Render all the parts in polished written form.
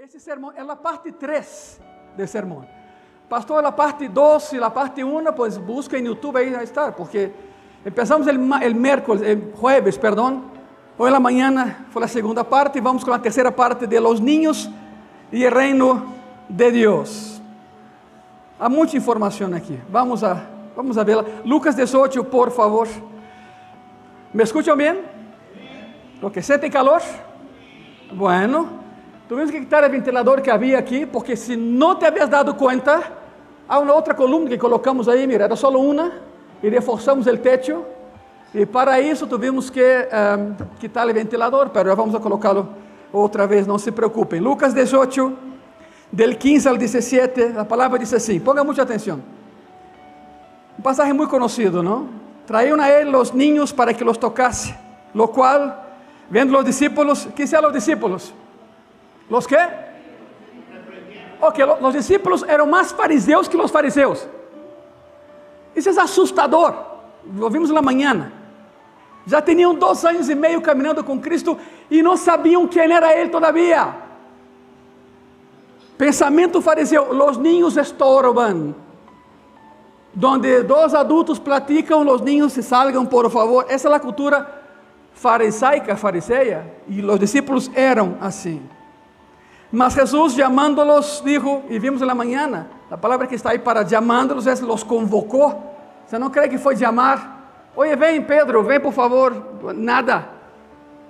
Esse sermão é a parte 3 do sermão. Pastor, a parte 2 e a parte 1, pues busca em YouTube, aí vai estar, porque empezamos el jueves, perdão. Hoy en la mañana foi a segunda parte e vamos com a terceira parte de los niños e o reino de Deus. Há muita informação aqui. Vamos a verla. Lucas 18, por favor. ¿Me escuchan bem? Ok, ¿sentem calor? Bueno, tuvimos que quitar o ventilador que havia aqui, porque se não te havias dado conta, há uma outra coluna que colocamos aí, mira, era só uma, e reforçamos o teto, e para isso tivemos que quitar o ventilador, mas já vamos a colocá-lo outra vez, não se preocupem. Lucas 18, del 15 al 17, a palavra diz assim, ponga muita atenção. Um passagem muito conhecido, não? Traíam a ele os niños para que los tocase, lo cual, vendo los discípulos, ¿qué hicieron los discípulos? ¿Los qué? Ok, los discípulos eram mais fariseus que os fariseus. Isso é assustador. Lo vimos na manhã. Já tinham 2 anos e meio caminhando com Cristo e não sabiam quem era Ele todavia. Pensamento fariseu: os niños estorban. Donde 2 adultos platicam, os niños se salgam, por favor. Essa é a cultura farisaica, fariseia, e os discípulos eram assim. Mas Jesus, chamándolos, dijo, e vimos na manhã, a palavra que está aí para chamándolos, los convocou. Você não crê que foi chamar? Oye, vem Pedro, vem por favor. Nada.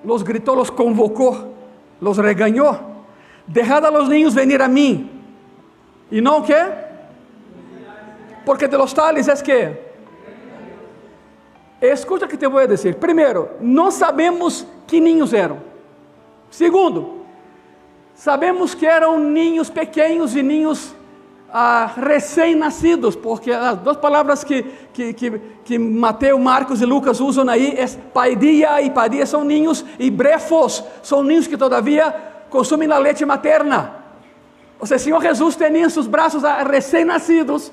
Los gritou, los convocou, los regañou. Dejad a los niños venir a mim. E não que? Porque de los tales es que. Escucha o que te vou dizer. Primeiro, não sabemos que ninhos eram. Segundo, sabemos que eram ninhos pequenos e ninhos recém-nascidos, porque as 2 palavras que Mateus, Marcos e Lucas usam aí é paidia e padia são ninhos, e brefos são ninhos que todavia consumem a leite materna. Ou seja, o Senhor Jesus tinha em seus braços a recém-nascidos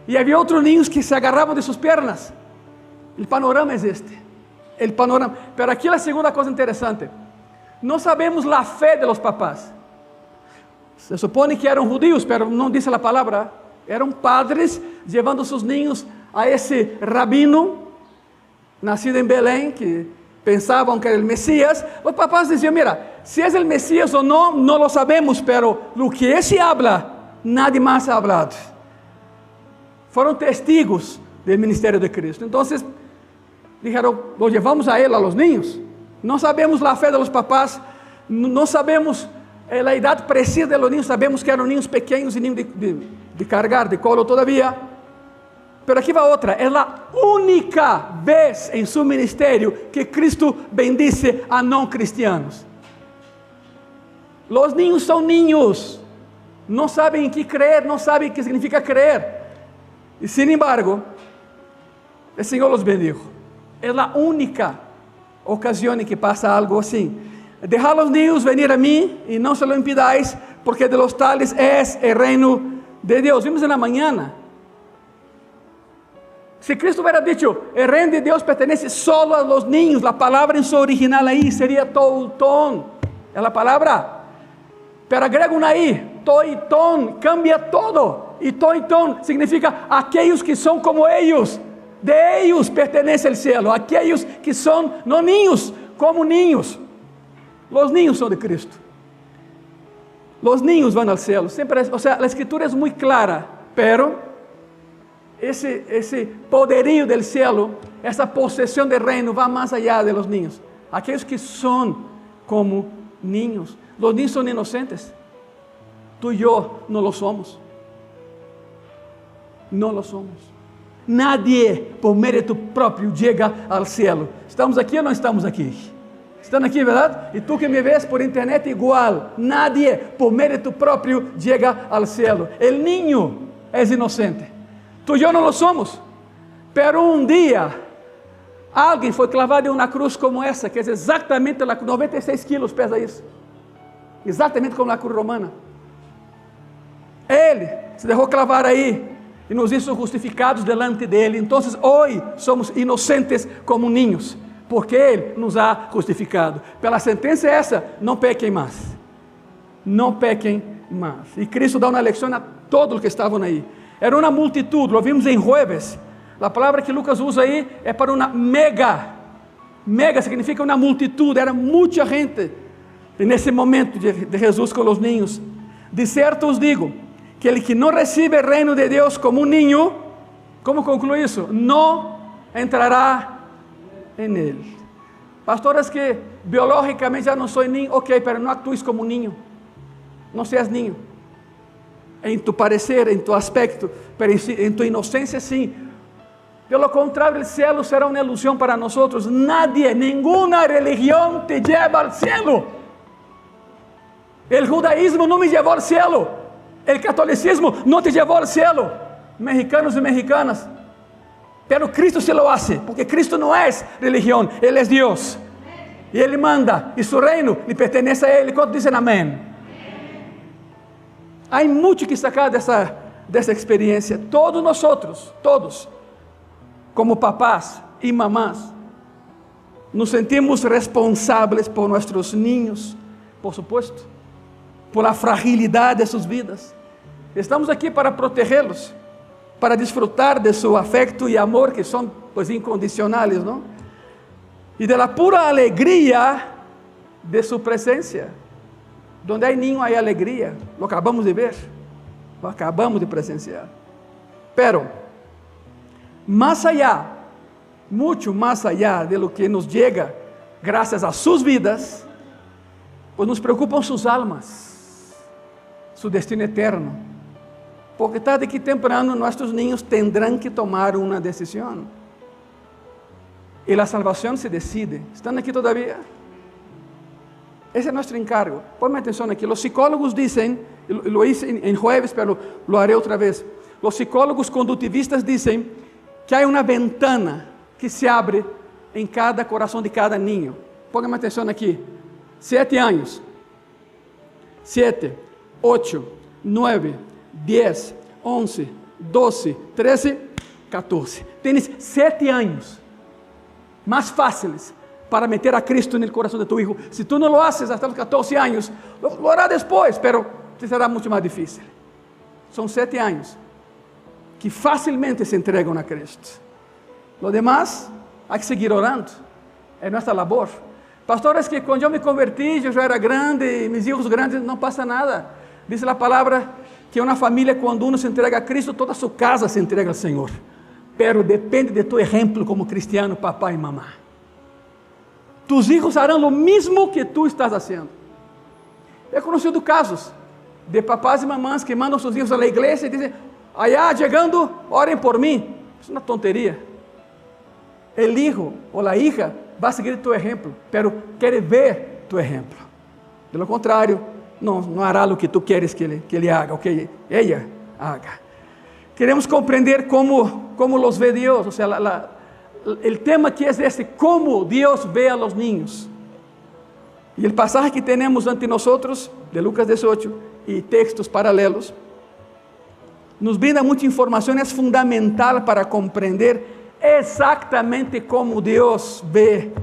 e havia outros ninhos que se agarravam de suas pernas. O panorama é este. O panorama. Mas aqui é a segunda coisa interessante. Não sabemos a fé de los papás. Se supone que eram judios, mas não diz a palavra. Eram padres levando seus ninhos a esse rabino, nascido em Belém, que pensavam que era o Messias. Os papás diziam: mira, se é o Messias ou não, não lo sabemos, pero lo que esse habla, nadie mais ha hablado. Foram testigos do ministério de Cristo. Então, dijeron, lo llevamos a él, a los niños. No sabemos la fe de los papás, no sabemos la edad precisa de los niños, sabemos que eran niños pequeños y niños de cargar, de colo todavía. Pero aquí va otra, es la única vez en su ministerio que Cristo bendice a no cristianos. Los niños son niños, no saben en qué creer, no saben qué significa creer. Y sin embargo, el Señor los bendijo. É a única ocasião em que passa algo assim. Deixad os niños venir a mim e não se lo impidais, porque de los tales es el reino de Deus. Vimos na manhã. Se Cristo hubiera dicho, el reino de Deus pertenece solo a los niños, a palavra em seu original aí seria toiton. É a palavra. Pero agrega uma aí, toiton, cambia todo. E toiton significa aqueles que são como eles. De ellos pertenece el cielo, aquellos que son no niños, como niños. Los niños son de Cristo. Los niños van al cielo. Siempre o sea, la escritura es muy clara, pero ese poderío del cielo, esa posesión del reino va más allá de los niños. Aquellos que son como niños. Los niños son inocentes. Tú y yo no lo somos. No lo somos. Nadie por mérito próprio chega ao cielo. Estamos aqui ou não estamos aqui? Estão aqui, verdade? E tu que me vês por internet igual. Nadie por mérito próprio chega ao cielo. El niño é inocente. Tu e eu não lo somos. Pero um dia alguém foi clavado em uma cruz como essa, que é exatamente 96 quilos pesa isso. Exatamente como na cruz romana. Ele se deixou clavar aí e nos hizo justificados delante dele. Então, hoje somos inocentes como niños, porque ele nos ha justificado. Pela sentença essa, não pequem mais. no pequen más. Y Cristo da una lección a todos los que estaban ahí. Era una multitud, lo vimos en jueves. La palabra que Lucas usa ahí es para una mega. Mega significa una multitud, era mucha gente en ese momento de Jesús con los niños. De cierto os digo, que el que no recibe el reino de Dios como un niño, ¿cómo concluye eso? No entrará en él. Pastores que biológicamente ya no soy niño, ok, pero no actúes como un niño. No seas niño. En tu parecer, en tu aspecto, pero en tu inocencia sí. De lo contrario, el cielo será una ilusión para nosotros. Nadie, ninguna religión te lleva al cielo. El judaísmo no me llevó al cielo. El catolicismo no te llevó al cielo. Mexicanos y mexicanas. Pero Cristo se lo hace, porque Cristo no es religión, Él es Dios. Y Él manda, y su reino le pertenece a Él. ¿Cuántos dicen amén? Hay mucho que sacar de esa experiencia. Todos nosotros, todos, como papás y mamás, nos sentimos responsables por nuestros niños, por supuesto, por la fragilidad de sus vidas. Estamos aquí para protegerlos, para disfrutar de su afecto y amor, que son pues incondicionales, ¿no? Y de la pura alegría de su presencia. Donde hay niño hay alegría, lo acabamos de ver, lo acabamos de presenciar. Pero, más allá, mucho más allá de lo que nos llega gracias a sus vidas, pues nos preocupan sus almas, su destino eterno. Porque tarde que temprano nuestros niños tendrán que tomar una decisión. Y la salvación se decide. ¿Están aquí todavía? Ese es nuestro encargo. Ponme atención aquí. Los psicólogos dicen, lo hice en jueves, pero lo haré otra vez. Los psicólogos conductivistas dicen que hay una ventana que se abre en cada corazón de cada niño. Póngame atención aquí. 7 años. 7, 8, 9, 10, 11, 12, 13, 14. Tienes 7 años más fáciles para meter a Cristo en el corazón de tu hijo. Si tú no lo haces hasta los 14 años, lo hará después, pero te será mucho más difícil. Son 7 años que fácilmente se entregan a Cristo. Lo demás, hay que seguir orando. Es nuestra labor. Pastores, que cuando yo me convertí, yo ya era grande, mis hijos grandes, no pasa nada. Dice la palabra que una familia, cuando uno se entrega a Cristo, toda su casa se entrega al Señor. Pero depende de tu ejemplo como cristiano, papá y mamá. Tus hijos harán lo mismo que tú estás haciendo. He conocido casos de papás y mamás que mandam sus hijos a la iglesia y dicen, allá llegando, oren por mí. Es una tontería. El hijo o la hija va a seguir tu ejemplo, pero quiere ver tu ejemplo. De lo contrario, no hará lo que tú quieres que ele haga, o que ella haga. Queremos compreender cómo los ve Dios, o sea, el tema aquí es ese, cómo Dios ve a los niños. Y el pasaje que tenemos ante nosotros, de Lucas 18, y textos paralelos, nos brinda mucha información, es fundamental para comprender exactamente cómo Dios ve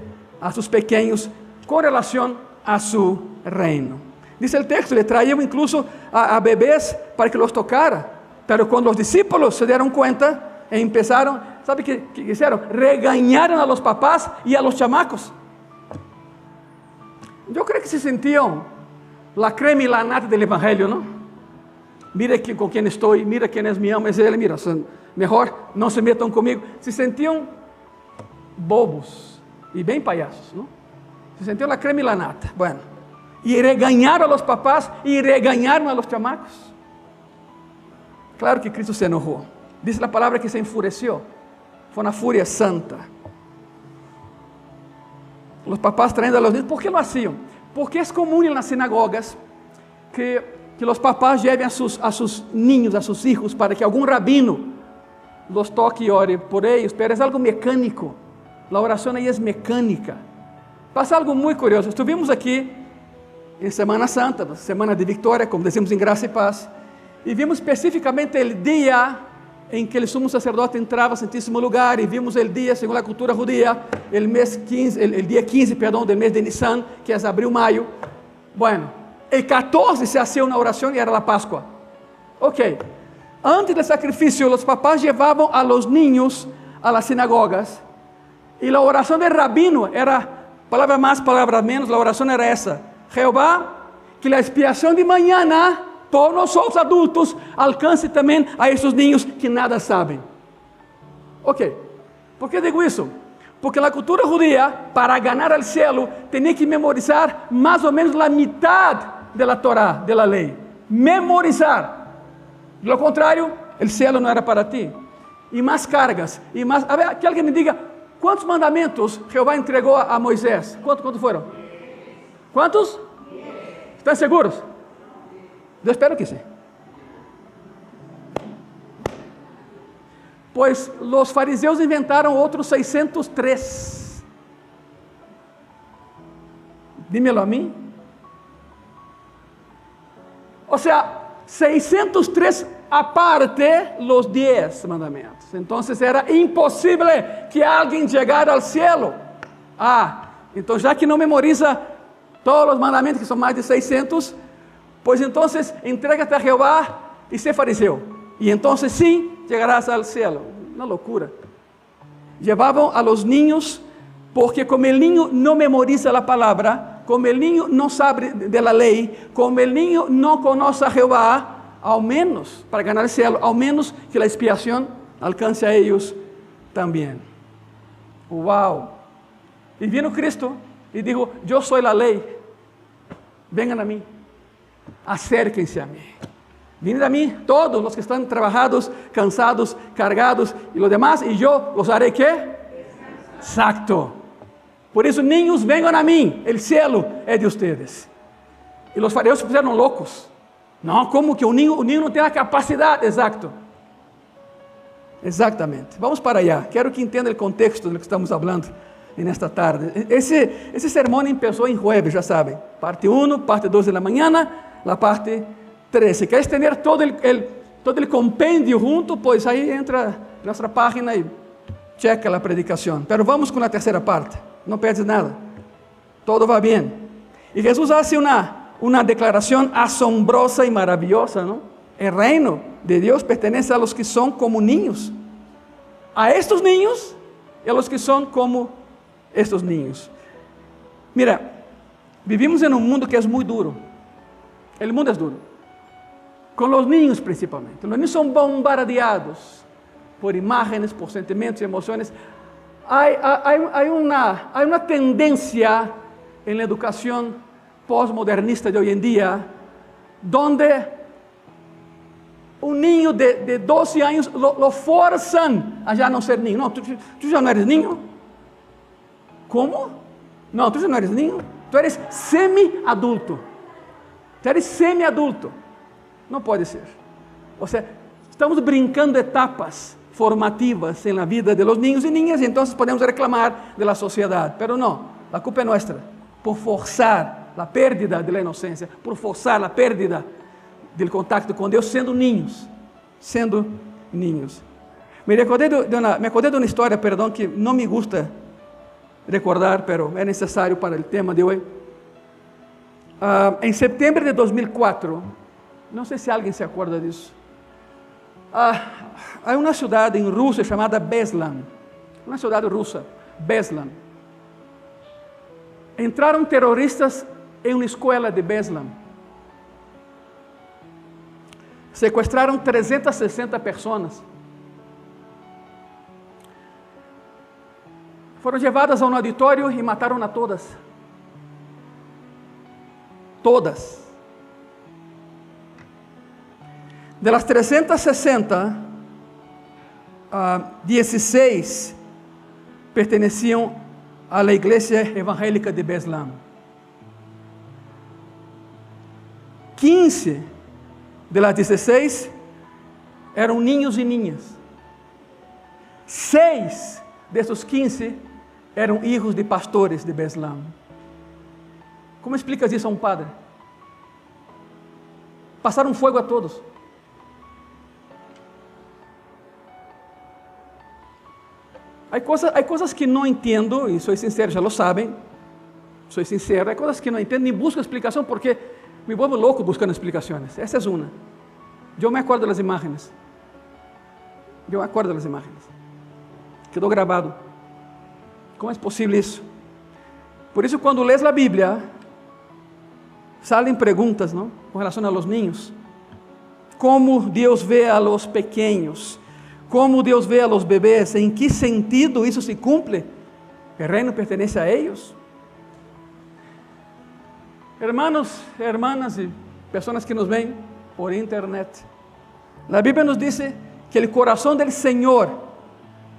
a sus pequeños con relación a su reino. Dice el texto, le traían incluso a bebés para que los tocara, pero cuando los discípulos se dieron cuenta, empezaron, ¿sabe qué hicieron? Regañaron a los papás y a los chamacos. Yo creo que se sentían la crema y la nata del evangelio, ¿no? Mira con quién estoy, mira quién es mi amo, es él, mira, mejor no se metan conmigo. Se sentían bobos y bien payasos, ¿no? Se sentían la crema y la nata. Bueno, y regañaron a los papás y regañaron a los chamacos. Claro que Cristo se enojó. Dice la palabra que se enfureció. Fue una furia santa. Los papás trayendo a los niños. ¿Por qué lo hacían? Porque es común en las sinagogas que los papás lleven a sus niños, a sus hijos, para que algún rabino los toque y ore por ellos. Pero es algo mecánico. La oración ahí es mecánica. Pasa algo muy curioso. Estuvimos aquí en Semana Santa, Semana de Victoria, como decimos en Gracia y Paz, y vimos especificamente el día en que el sumo sacerdote entraba al Santísimo Lugar, y vimos el día, según la cultura judía, el día 15, del mes de Nisan, que es abril-mayo. Bueno, El 14 se hacía una oración y era la Pascua. Ok. Antes del sacrificio, los papás llevaban a los niños a las sinagogas. Y la oración del rabino era, palabra más, palabra menos, la oración era esa. Jehová, que la expiación de mañana, por nosotros adultos, alcance también a esos niños que nada saben. Ok. ¿Por qué digo eso? Porque la cultura judía, para ganar el cielo, tenía que memorizar más o menos la mitad de la Torá, de la ley. Memorizar. De lo contrario, el cielo no era para ti. Y más cargas, y más... A ver, que alguien me diga, ¿cuántos mandamientos Jehová entregó a Moisés? ¿Cuántos fueron? ¿Cuántos? ¿Están seguros? Yo espero que sí. Pues los fariseos inventaron otros 603. Dímelo a mí. O sea, 603 aparte los 10 mandamientos. Entonces era imposible que alguien llegara al cielo. Entonces ya que no memoriza todos los mandamientos, que son más de 600, pues entonces entrégate a Jehová y sé fariseo. Y entonces sí, llegarás al cielo. Una locura. Llevaban a los niños, porque como el niño no memoriza la palabra, como el niño no sabe de la ley, como el niño no conoce a Jehová, al menos, para ganar el cielo, al menos que la expiación alcance a ellos también. ¡Wow! Y vino Cristo y dijo, yo soy la ley, vengan a mí, acérquense a mí. Vienen a mí todos los que están trabajados, cansados, cargados y los demás, y yo los haré ¿qué? Exacto. Por eso, niños, vengan a mí, el cielo es de ustedes. Y los fariseos se pusieron locos. No, ¿cómo que un niño no tiene la capacidad? Exacto. Exactamente. Vamos para allá. Quiero que entienda el contexto de lo que estamos hablando en esta tarde. Ese sermón empezó en jueves, ya saben. Parte 1, parte 2 de la mañana, la parte 3. Si quieres tener todo el compendio junto, pues ahí entra en nuestra página y checa la predicación. Pero vamos con la tercera parte. No pierdes nada. Todo va bien. Y Jesús hace una declaración asombrosa y maravillosa, ¿no? El reino de Dios pertenece a los que son como niños. A estos niños y a los que son como estos niños. Mira, vivimos en un mundo que es muy duro. El mundo es duro. Con los niños principalmente. Los niños son bombardeados por imágenes, por sentimientos y emociones. Hay una tendencia en la educación postmodernista de hoy en día, donde un niño de 12 años lo forzan a ya no ser niño. No, tú ya no eres niño. ¿Cómo? No, tú ya no eres niño. Tú eres semi-adulto. Tú eres semi-adulto. No puede ser. O sea, estamos brincando etapas formativas en la vida de los niños y niñas, y entonces podemos reclamar de la sociedad. Pero no, la culpa es nuestra, por forzar la pérdida de la inocencia, por forzar la pérdida del contacto con Dios siendo niños. Me acordé de una historia, perdón, que no me gusta recordar, pero es necesario para el tema de hoy. En septiembre de 2004, no sé si alguien se acuerda de eso. Hay una ciudad en Rusia llamada Beslan, una ciudad rusa, Beslan. Entraron terroristas en una escuela de Beslan. Secuestraron 360 personas. Fueron llevadas a un auditorio y mataron a todas. Todas. De las 360, 16 pertenecían a la iglesia evangélica de Beslan. 15 de las 16 eran niños y niñas. 6 de esos 15 eran hijos de pastores de Beslan. ¿Cómo explicas eso a un padre? Pasaron fuego a todos. Hay cosas que no entiendo, y soy sincero, ya lo saben, soy sincero, hay cosas que no entiendo ni busco explicación porque me vuelvo loco buscando explicaciones. Esa es una. Yo me acuerdo de las imágenes. Quedó grabado. ¿Cómo es posible eso? Por eso cuando lees la Biblia, salen preguntas, ¿no? Con relación a los niños. ¿Cómo Dios ve a los pequeños? ¿Cómo Dios ve a los bebés? ¿En qué sentido eso se cumple? ¿El reino pertenece a ellos? Hermanos, hermanas y personas que nos ven por internet, la Biblia nos dice que el corazón del Señor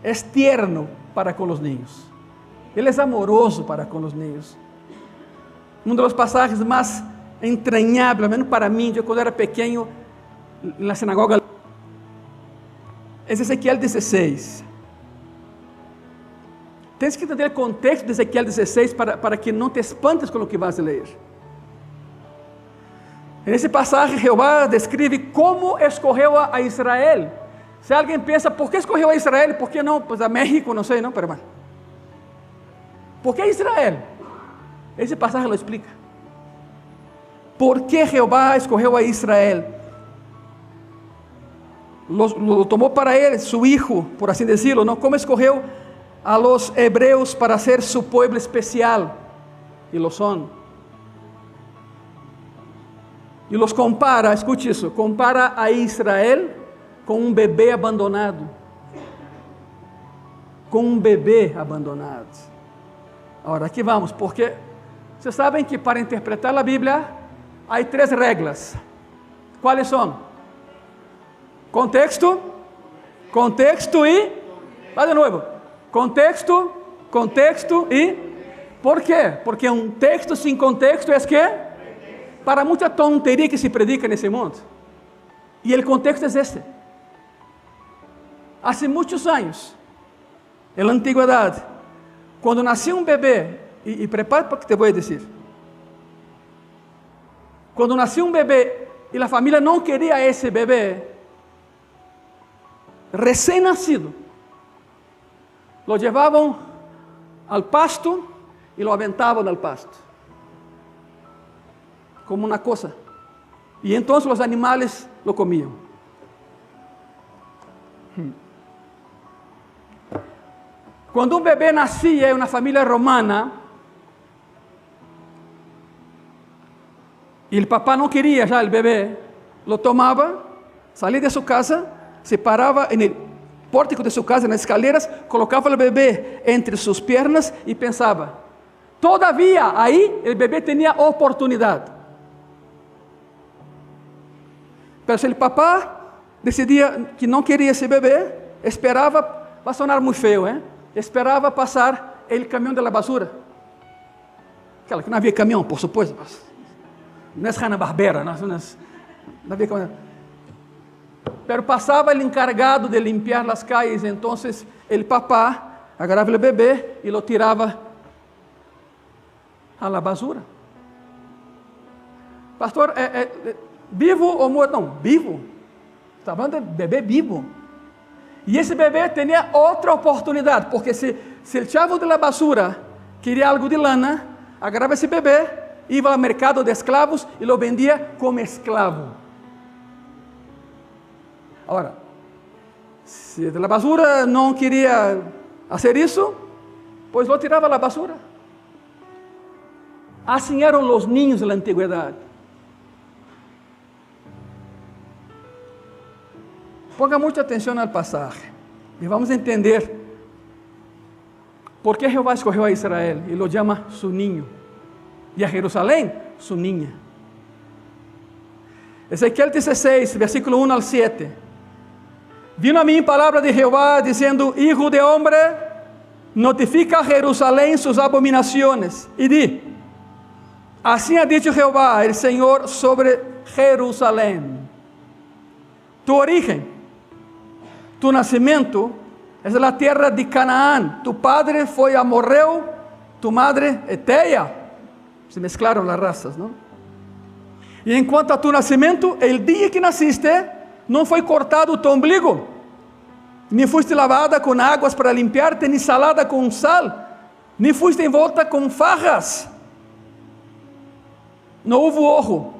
es tierno para con los niños. Él es amoroso para con los niños. Uno de los pasajes más entrañables, al menos para mí, yo cuando era pequeño, en la sinagoga, es Ezequiel 16. Tienes que entender el contexto de Ezequiel 16 para que no te espantes con lo que vas a leer. En ese pasaje Jehová describe cómo escogió a Israel. Si alguien piensa, ¿por qué escogió a Israel? ¿Por qué no? Pues a México, no sé, ¿no? Pero bueno. ¿Por qué Israel? Ese pasaje lo explica. ¿Por qué Jehová escogió a Israel? Lo tomó para él, su hijo, por así decirlo, ¿no? ¿Cómo escogió a los hebreos para ser su pueblo especial? Y lo son. Y los compara, escuche eso, compara a Israel con un bebé abandonado. Com um bebê abandonado. Agora, aqui vamos, porque vocês sabem que para interpretar a Bíblia, há 3 regras. Quais são? Contexto, contexto e... Vai de novo. Contexto, contexto e... Por quê? Porque um texto sem contexto é que... Para muita tonteria que se predica nesse mundo. E o contexto é este. Há muitos anos, na antiguidade, quando nascia um bebê, e prepare para o que te vou dizer. Quando nascia um bebê e a família não queria esse bebê, recém-nascido, lo levavam ao pasto e lo aventavam ao pasto. Como uma coisa. E então os animais lo comiam. Quando um bebê nascia em uma família romana, e o papá não queria já o bebê, lo tomava, saía de sua casa, se parava no pórtico de sua casa, nas escaleras, colocava o bebê entre suas pernas e pensava. Todavia, aí o bebê tinha oportunidade. Mas se o papá decidia que não queria esse bebê, esperava, vai sonar muito feio, hein? Esperava passar o caminhão da basura. Claro que não havia caminhão, por supuesto. Não é Hanna-Barbera, não havia caminhão. Mas passava o encargado de limpar as calles, então o papá agarrava o bebê e lo tirava a la basura. Pastor, vivo ou morto? Não, vivo. Está falando de bebê vivo. E esse bebê tinha outra oportunidade, porque se o chavo de la basura queria algo de lana, agarrava esse bebê, ia ao mercado de escravos e lo vendia como escravo. Agora, se de la basura não queria fazer isso, pois lo tirava a la basura. Assim eram os niños da antiguidade. Ponga muita atenção ao passagem e vamos entender por que Jeová escolheu a Israel e lo chama su niño e a Jerusalém su niña. Ezequiel 16, versículo 1 al 7. Vino a mim palavra de Jeová dizendo: Hijo de hombre, notifica a Jerusalém sus abominaciones e di: assim ha dicho Jeová, el Senhor, sobre Jerusalém. Tu origen, tu nacimiento es la tierra de Canaán. Tu padre foi amorreu, tu madre eteia. Se mezclaram las razas, ¿no? E en cuanto a tu nacimiento, el día que naciste, não foi cortado tu ombligo, ni fuiste lavada com águas para limpiarte, ni salada com sal, ni fuiste envolta com fajas. Não houve ojo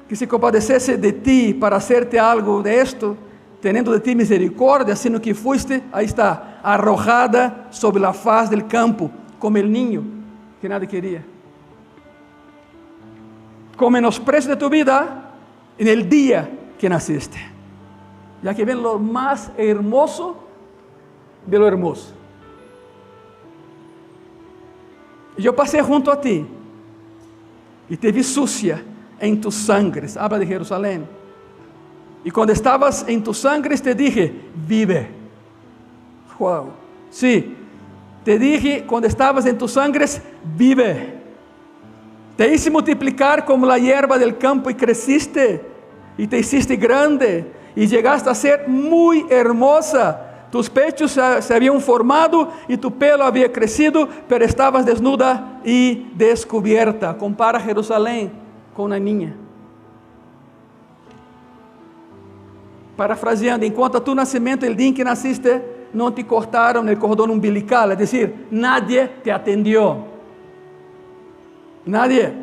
que se compadecesse de ti para hacerte algo de esto, teniendo de ti misericordia, sino que fuiste, ahí está, arrojada sobre la faz del campo, como el niño que nadie quería. Con menosprecio de tu vida en el día que naciste. Ya que ven lo más hermoso de lo hermoso. Yo pasé junto a ti y te vi sucia en tus sangres. Habla de Jerusalén. Y cuando estabas en tus sangres te dije, vive. Wow. Sí, te dije cuando estabas en tus sangres, vive. Te hice multiplicar como la hierba del campo y creciste. Y te hiciste grande. Y llegaste a ser muy hermosa. Tus pechos se habían formado y tu pelo había crecido, pero estabas desnuda y descubierta. Compara Jerusalén con una niña. Parafraseando, enquanto a tu nascimento, el día en que naciste, no te cortaron el cordón umbilical, es decir, nadie te atendió. Nadie.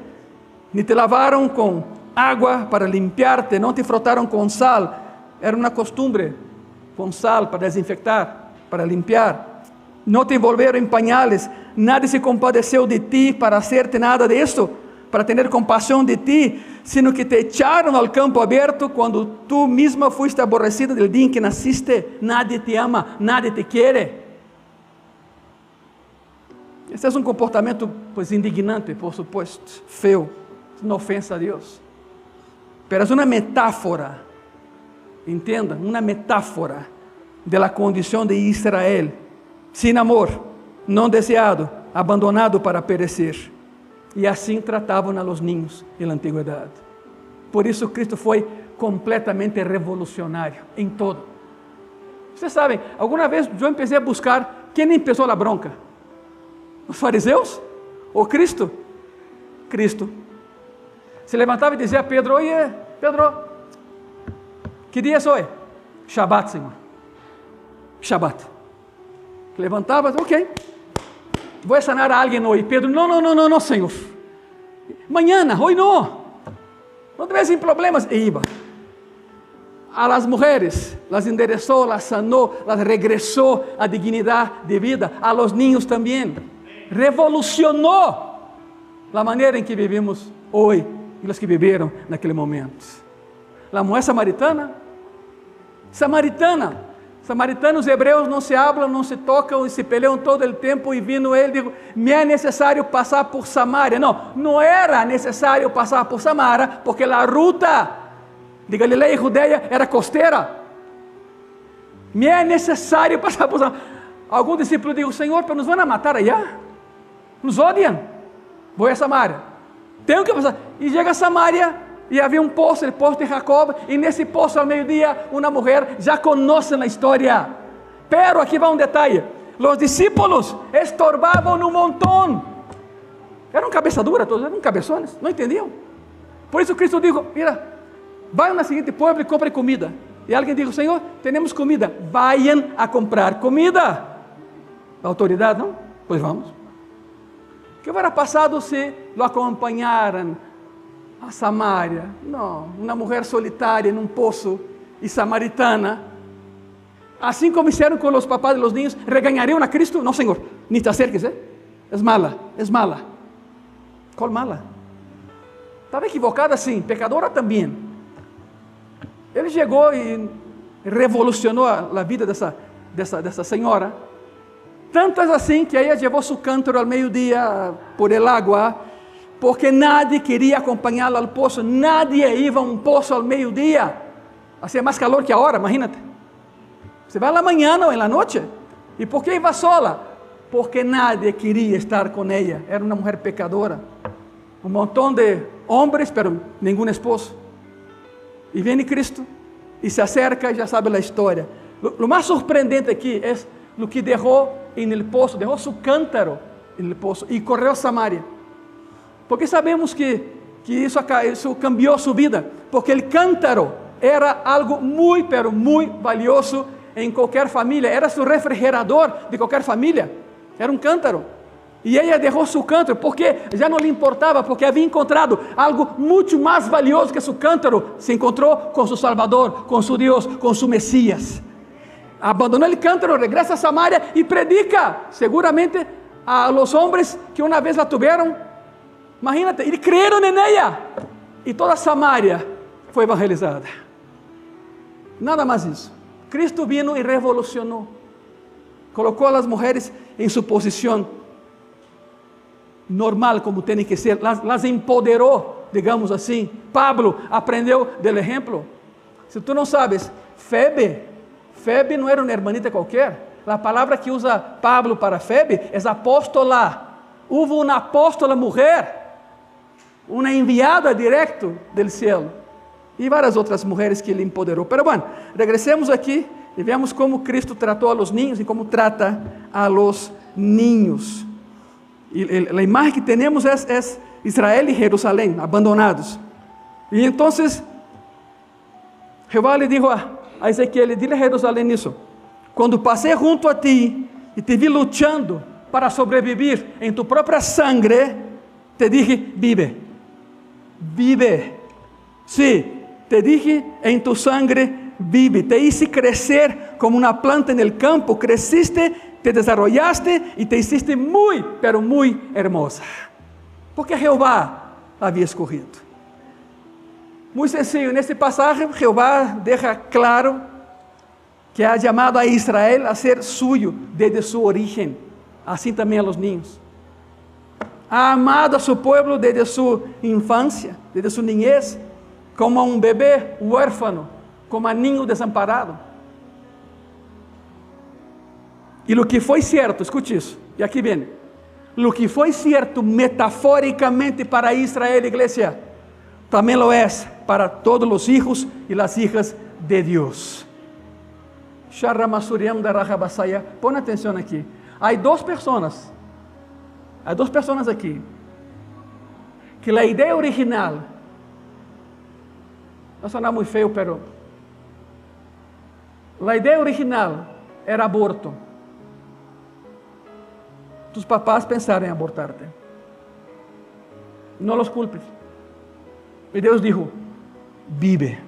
Ni te lavaron con agua para limpiarte, no te frotaron con sal. Era una costumbre, con sal para desinfectar, para limpiar. No te envolveron en pañales. Nadie se compadeció de ti para hacerte nada de esto, para tener compasión de ti, sino que te echaron al campo abierto cuando tú misma fuiste aborrecida del día en que naciste. Nadie te ama, nadie te quiere. Este es un comportamiento pues indignante, por supuesto, feo, es una ofensa a Dios. Pero es una metáfora, entiendan, una metáfora de la condición de Israel, sin amor, no deseado, abandonado para perecer. E assim tratavam a los niños em la antigüedade. Por isso Cristo foi completamente revolucionário em todo. Vocês sabem, alguma vez eu empecé a buscar quem empezou a bronca. Os fariseus? Ou Cristo? Cristo. Se levantava e dizia a Pedro, oye, Pedro, que dia é hoje? Shabbat, Senhor. Shabbat. Levantava, ok. Vou sanar a alguém hoje. Pedro, não, Senhor. Mañana, hoje não. Não te sem problemas. E iba. A las mujeres, las enderezou, las sanou, las regressou a dignidade de vida. A los niños também. Revolucionou a maneira em que vivimos hoje e os que viveram naquele momento. A mulher samaritana. Samaritanos hebreus não se hablam, não se tocam e se peleam todo o tempo. E vindo ele, digo, me é necessário passar por Samaria. Não era necessário passar por Samaria, porque a ruta de Galileia e Judeia era costeira. Me é necessário passar por Samaria. Algum discípulo digo, Senhor, pero nos vão matar allá. Nos odiam. Vou a Samaria. Tenho que passar. E chega a Samaria. E havia um poço, o poço de Jacob, e nesse poço ao meio-dia, uma mulher, já conhecem a história. Pero aqui vai um detalhe: os discípulos estorbavam um montão. Eram cabeça dura, todos eram cabeçones, não entendiam. Por isso Cristo disse: mira, vão na seguinte pueblo e comprem comida. E alguém disse: Senhor, temos comida, vayan a comprar comida. A autoridade, não? Pois vamos. O que hubiera passado se lo acompanharam a Samaria? Não, uma mulher solitária em um poço e samaritana, assim como fizeram com os papás de los niños, regañariam a Cristo? Não, Senhor, ni te acerques, é mala, é mala. Qual mala? Estava equivocada sim, pecadora também. Ele chegou e revolucionou a vida dessa senhora, tantas assim que ela levou seu cântaro ao meio-dia por el agua, porque nadie queria acompanhá-la ao poço, nadie ia a um poço ao meio-dia, hacía mais calor que agora, imagínate. Você vai na manhã ou na noite. E por que ia sola? Porque nadie queria estar com ela, era uma mulher pecadora. Um montão de homens, pero nenhum esposo. E vem Cristo, e se acerca e já sabe a história. O mais surpreendente aqui é o que deixou no poço, deixou seu cântaro no poço e correu a Samaria. Porque sabemos que isso cambiou sua vida, porque o cântaro era algo muito, pero muito valioso em qualquer família, era seu refrigerador de qualquer família, era um cântaro. E ela deixou seu cântaro, porque já não lhe importava, porque havia encontrado algo muito mais valioso que seu cântaro. Se encontrou com seu Salvador, com seu Deus, com seu Messias. Abandonou o cântaro, regresa a Samaria e predica, seguramente, a los homens que uma vez la tiveram. Imagínate, eles creram em ela. E toda Samaria foi evangelizada. Nada mais isso. Cristo vino e revolucionou. Colocou as mulheres em sua posição normal, como tem que ser. Las empoderou, digamos assim. Pablo aprendeu do exemplo. Se tu não sabes, Febe não era uma hermanita qualquer. A palavra que usa Pablo para Febe é apóstola. Houve uma apóstola mulher, uma enviada direto do céu, e várias outras mulheres que ele empoderou. Pero bueno, regressemos aqui e vemos como Cristo tratou a los niños e como trata a los niños. E a imagem que temos é Israel e Jerusalém abandonados. E então Jeová lhe disse a Ezequiel: dile a Jerusalém isso. Quando passei junto a ti e te vi lutando para sobreviver em tu própria sangre, te dije: vive, vive. Sí, te dije: en tu sangre vive. Te hice crecer como una planta en el campo. Creciste, te desarrollaste y te hiciste muy, pero muy hermosa. Porque Jehová la había escogido. Muy sencillo, en este pasaje Jehová deja claro que ha llamado a Israel a ser suyo desde su origen, así también a los niños. Ha amado a su pueblo desde su infancia, desde su niñez, como a un bebé huérfano, como a niño desamparado. E lo que foi certo, escute isso, e aqui vem, lo que foi certo metaforicamente para Israel, igreja, também lo é para todos os hijos e las hijas de Deus. Põe atenção aqui. Há duas pessoas aqui, que a ideia original, não suena muito feio, pero a ideia original era aborto. Tus papás pensaram em abortarte. Não los culpes. E Deus dijo: vive,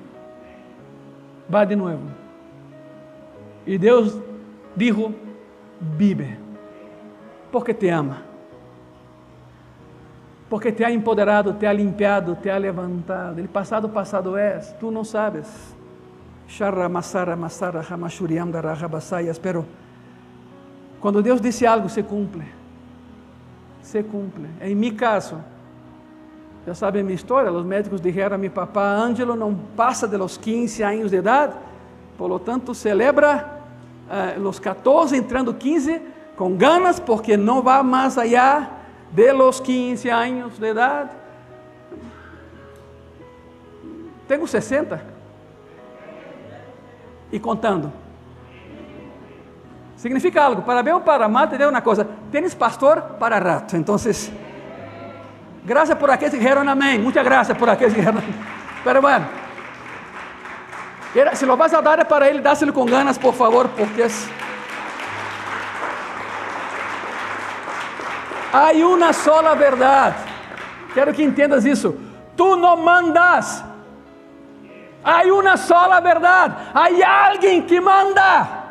vá de novo. E Deus dijo: vive, porque te ama, porque te ha empoderado, te ha limpiado, te ha levantado. El passado és, tu não sabes. Pero quando Deus disse algo, se cumpre. Se cumpre. Em meu caso, já sabem a minha história, os médicos disseram a meu papá: Ângelo não passa de los 15 anos de idade, por lo tanto celebra los 14, entrando 15, com ganas, porque não vai mais allá de los 15 anos de idade. Tenho 60 e contando. Significa algo, para bem ou para mal, te digo uma coisa: tens pastor para rato. Então, graças por aqueles que dijeron amém. Muitas graças por aqueles que dijeron amém. Pero bueno, se lo vas a dar para ele, dáselo com ganas, por favor, porque há uma sola verdade. Quero que entendas isso. Tu não mandas. Há uma sola verdade. Há alguém que manda.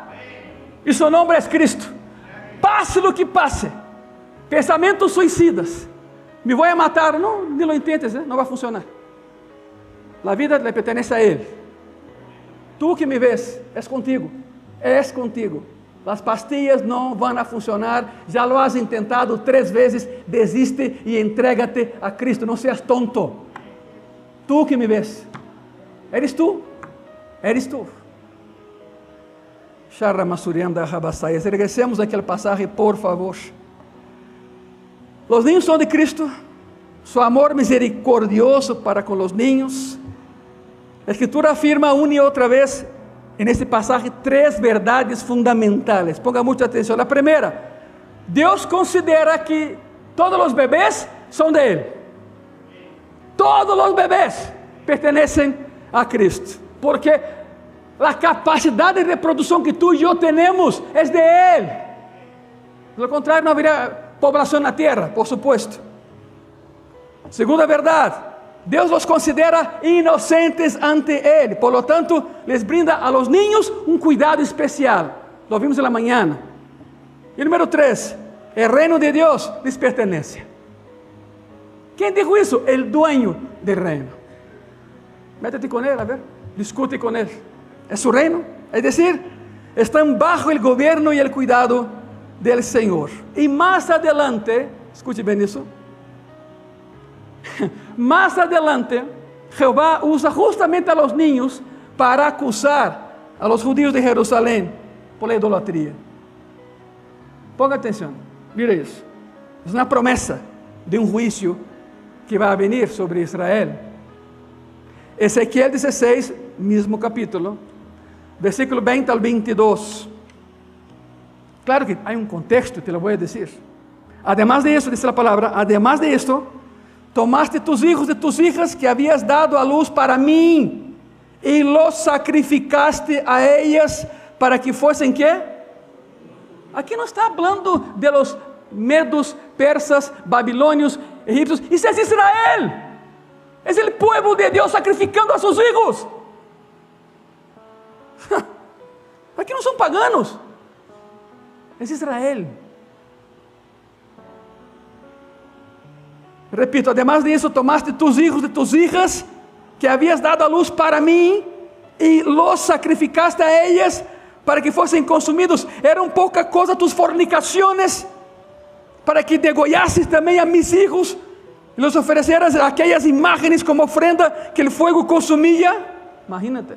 E seu nome é Cristo. Passe o que passe. Pensamentos suicidas. Me vou a matar. Não, não lo intentes, não vai funcionar. A vida le pertenece a Ele. Tu que me ves, és contigo. És contigo. As pastillas não vão a funcionar. Já lo has intentado 3 vezes. Desiste e entrégate a Cristo. Não seas tonto. Tu que me ves. Eres tu. Eres tu. Regresemos àquela passagem, por favor. Os niños são de Cristo. Su amor misericordioso para com os niños. A Escritura afirma uma e outra vez nesse passagem 3 verdades fundamentales. Ponga muita atenção. A primeira: Deus considera que todos os bebês são de Ele. Todos os bebês pertencem a Cristo. Porque a capacidade de reprodução que tu e eu temos é de Ele. Pelo contrário, não haveria población en la tierra, por supuesto. Segunda verdad, Dios los considera inocentes ante Él. Por lo tanto, les brinda a los niños un cuidado especial. Lo vimos en la mañana. Y número 3, el reino de Dios les pertenece. ¿Quién dijo eso? El dueño del reino. Métete con Él, a ver. Discute con Él. Es su reino. Es decir, están bajo el gobierno y el cuidado del Señor. Y más adelante, escuche bien eso. Más adelante, Jehová usa justamente a los niños para acusar a los judíos de Jerusalén por la idolatría. Ponga atención, mire eso. Es una promesa de un juicio que va a venir sobre Israel. Ezequiel 16, mismo capítulo, versículo 20 al 22. Claro que hay un contexto, te lo voy a decir. Además de eso, dice la palabra, además de esto, tomaste tus hijos de tus hijas que habías dado a luz para mí y los sacrificaste a ellas para que fuesen ¿qué? Aquí no está hablando de los medos, persas, babilonios, egipcios. Isso es Israel. Es el pueblo de Dios sacrificando a sus hijos. Aquí no son paganos. Es Israel. Repito, además de eso, tomaste tus hijos de tus hijas que habías dado a luz para mí y los sacrificaste a ellas para que fuesen consumidos. Eran poca cosa tus fornicaciones para que degollasses también a mis hijos y los ofrecieras aquellas imágenes como ofrenda que el fuego consumía. Imagínate.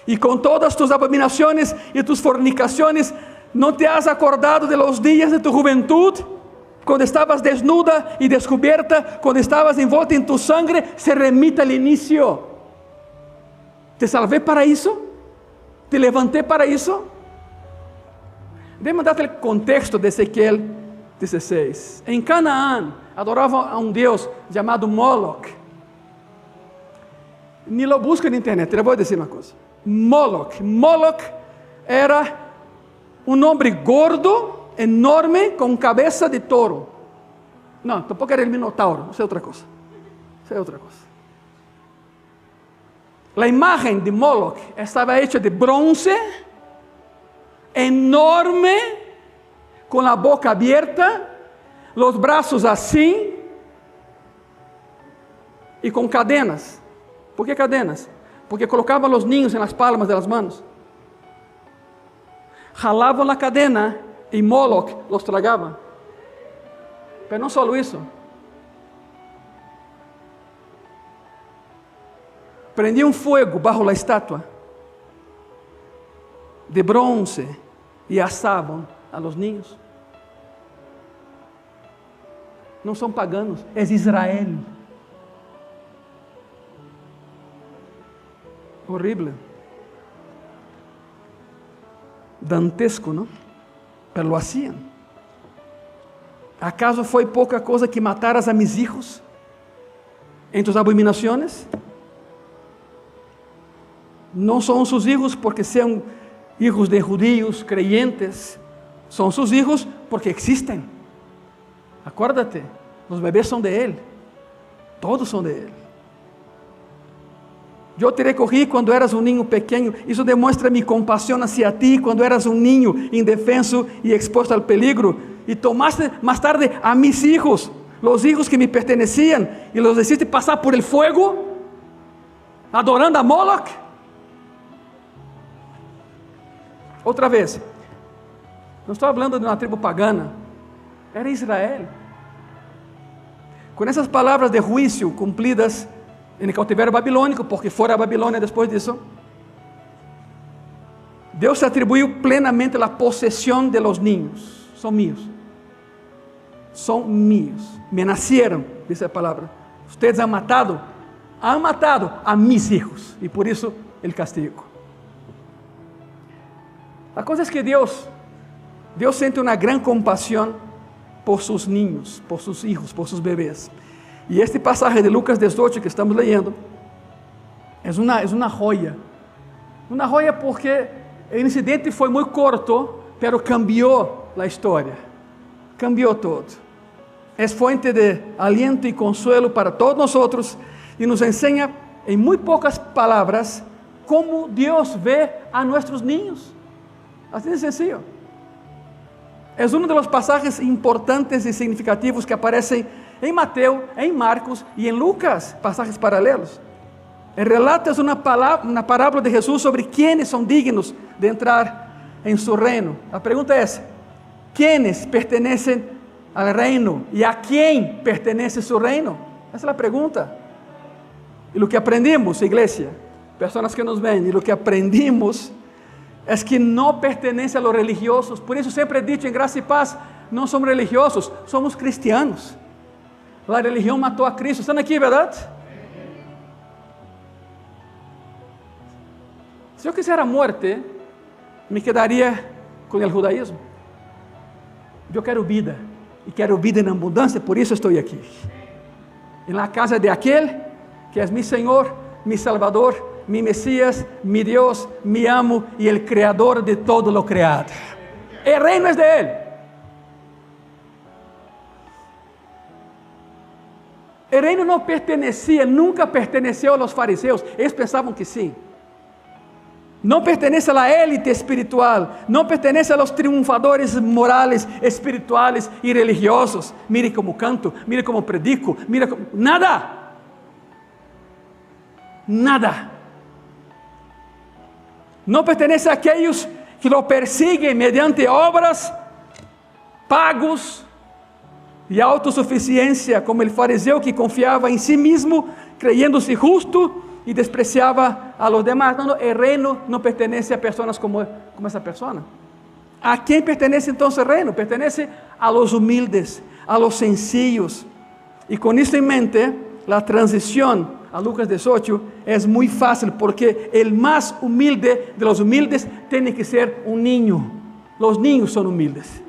Y con todas tus abominaciones y tus fornicaciones, ¿no te has acordado de los días de tu juventud? Cuando estabas desnuda y descubierta, cuando estabas envuelta en tu sangre, se remite al inicio. ¿Te salvé para eso? ¿Te levanté para eso? Déjame darte el contexto de Ezequiel 16. En Canaán adoraban a un dios llamado Moloch. Ni lo busca en internet, te voy a decir una cosa. Moloch era un hombre gordo, enorme, con cabeza de toro. No, tampoco era el Minotauro, eso es otra cosa. Eso es otra cosa. La imagen de Moloch estaba hecha de bronce, enorme, con la boca abierta, los brazos así, y con cadenas. ¿Por qué cadenas? Porque colocaban los niños en las palmas de las manos. Jalaban la cadena y Moloch los tragaba. Pero no solo eso. Prendía un fuego bajo la estatua de bronce y asaban a los niños. No son paganos, es Israel. Horrible. Dantesco, ¿no? Pero lo hacían. ¿Acaso fue poca cosa que mataras a mis hijos en tus abominaciones? No son sus hijos porque sean hijos de judíos creyentes, son sus hijos porque existen. Acuérdate, los bebés son de Él, todos son de Él. Yo te recogí cuando eras un niño pequeño. Eso demuestra mi compasión hacia ti cuando eras un niño indefenso y expuesto al peligro. Y tomaste más tarde a mis hijos, los hijos que me pertenecían, y los hiciste pasar por el fuego, adorando a Moloch. Otra vez, no estoy hablando de una tribu pagana, era Israel. Con esas palabras de juicio cumplidas en el cautiverio babilónico, porque fuera a Babilonia después de eso, Dios atribuyó plenamente la posesión de los niños. Son míos. Son míos. Me nacieron, dice la palabra. Ustedes han matado a mis hijos. Y por eso el castigo. La cosa es que Dios siente una gran compasión por sus niños, por sus hijos, por sus bebés. Y este pasaje de Lucas 18 que estamos leyendo es una joya. Una joya porque el incidente fue muy corto, pero cambió a história, cambiou todo. É fuente de aliento e consuelo para todos nós e nos ensina em muito poucas palavras como Deus vê a nossos niños. Assim de sencillo. É um dos pasajes importantes e significativos que aparecem em Mateus, em Marcos e em Lucas, pasajes paralelos. El relato es una parábola de Jesús sobre quiénes son dignos de entrar en su reino. La pregunta es, ¿quiénes pertenecen al reino? ¿Y a quién pertenece su reino? Esa es la pregunta. Y lo que aprendimos, iglesia, personas que nos ven, y lo que aprendimos es que no pertenece a los religiosos. Por eso siempre he dicho en Gracia y Paz, no somos religiosos, somos cristianos. La religión mató a Cristo. ¿Están aquí, verdad? Si yo quisiera muerte, me quedaría con el judaísmo. Yo quiero vida, y quiero vida en abundancia, por eso estoy aquí. En la casa de aquel que es mi Señor, mi Salvador, mi Mesías, mi Dios, mi amo y el creador de todo lo creado. El reino es de Él. El reino no pertenecía, nunca perteneció a los fariseos. Ellos pensaban que sí. No pertenece a la élite espiritual, no pertenece a los triunfadores morales, espirituales y religiosos. Mire cómo canto, mire cómo predico, mire cómo... Nada. Nada. No pertenece a aquellos que lo persiguen mediante obras, pagos y autosuficiencia, como el fariseo que confiaba en sí mismo, creyéndose justo y despreciaba a los demás. No, el reino no pertenece a personas como esa persona. ¿A quién pertenece entonces el reino? Pertenece a los humildes, a los sencillos. Y con esto en mente, la transición a Lucas 18 es muy fácil, porque el más humilde de los humildes tiene que ser un niño. Los niños son humildes.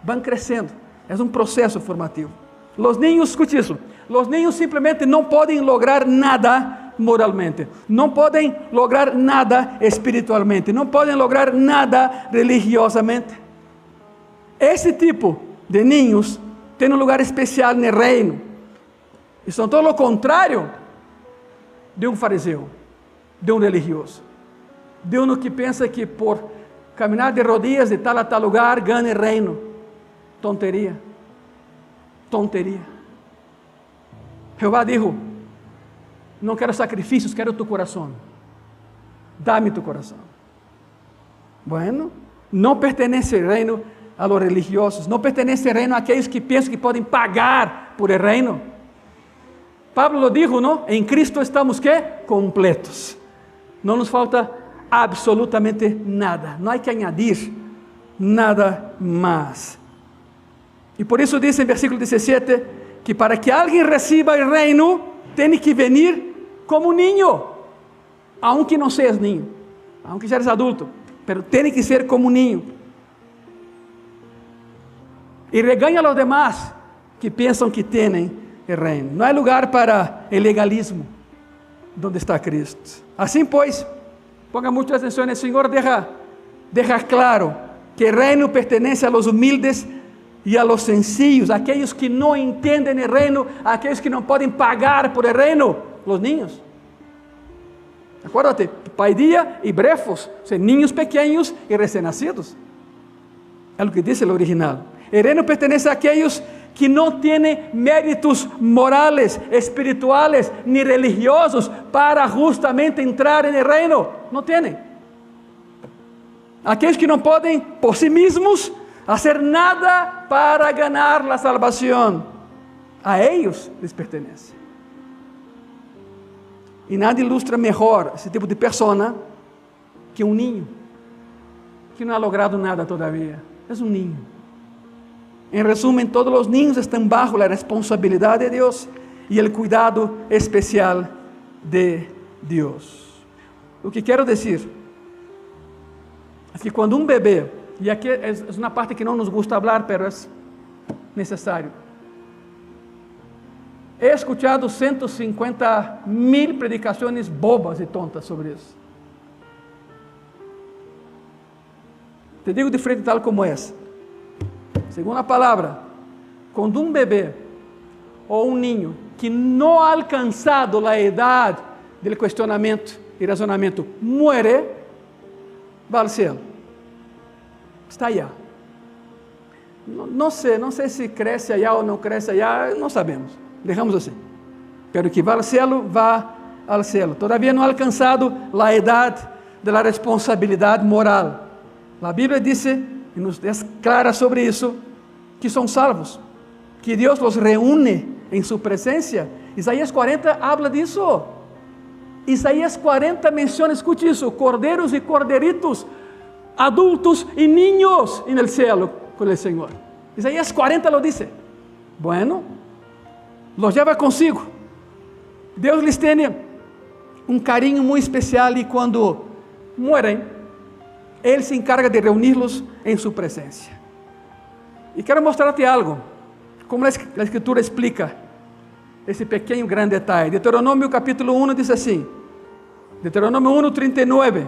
Van creciendo. Es un proceso formativo. Los niños, escute eso, los niños simplemente no pueden lograr nada moralmente, no pueden lograr nada espiritualmente, no pueden lograr nada religiosamente. Ese tipo de niños tiene un lugar especial en el reino. Y son todo lo contrario de un fariseo, de un religioso, de uno que piensa que por caminar de rodillas de tal a tal lugar gana el reino. Tontería, tontería. Jehová dijo: no quiero sacrificios, quiero tu corazón. Dame tu corazón. Bueno, no pertenece el reino a los religiosos, no pertenece el reino a aquellos que piensan que pueden pagar por el reino. Pablo lo dijo, ¿no? En Cristo estamos, ¿qué? Completos. No nos falta absolutamente nada. No hay que añadir nada más. Y por eso dice en versículo 17 que para que alguien reciba el reino, tiene que venir como un niño, aunque no seas niño, aunque ya eres adulto, pero tiene que ser como un niño. Y regaña a los demás que piensan que tienen el reino. No hay lugar para el legalismo donde está Cristo. Así pues, ponga mucha atención, el Señor deja claro que el reino pertenece a los humildes y a los sencillos, aquellos que no entienden el reino, aquellos que no pueden pagar por el reino, los niños. Acuérdate, paidia y brefos, o sea, niños pequeños y recién nacidos. Es lo que dice el original. El reino pertenece a aquellos que no tienen méritos morales, espirituales ni religiosos para justamente entrar en el reino. No tienen. Aquellos que no pueden por sí mismos hacer nada para ganar la salvación, a ellos les pertenece. Y nada ilustra mejor ese tipo de persona que un niño, que no ha logrado nada todavía. Es un niño. En resumen, todos los niños están bajo la responsabilidad de Dios y el cuidado especial de Dios. Lo que quiero decir es que cuando un bebé, y aquí es una parte que no nos gusta hablar, pero es necesario. He escuchado 150,000 predicaciones bobas y tontas sobre eso. Te digo de frente tal como es. según la palabra, cuando un bebé o un niño que no ha alcanzado la edad del cuestionamiento y razonamiento muere, va al cielo. Está allá. No sé si crece allá o no crece allá, no sabemos. Dejamos así. Pero que va al cielo, va al cielo. Todavía no ha alcanzado la edad de la responsabilidad moral. La Biblia dice, y nos es clara sobre eso, que son salvos, que Dios los reúne en su presencia. Isaías 40 habla de eso. Isaías 40 menciona, escute eso, corderos y corderitos, adultos y niños en el cielo con el Señor. Isaías 40 lo dice. Bueno, los lleva consigo. Deus les tiene um carinho muito especial e quando muerem, Ele se encarga de reunir-los em sua presença. E quero mostrar-te algo, como a Escritura explica esse pequeno grande detalhe. Deuteronômio capítulo 1 diz assim, Deuteronômio 1, 39,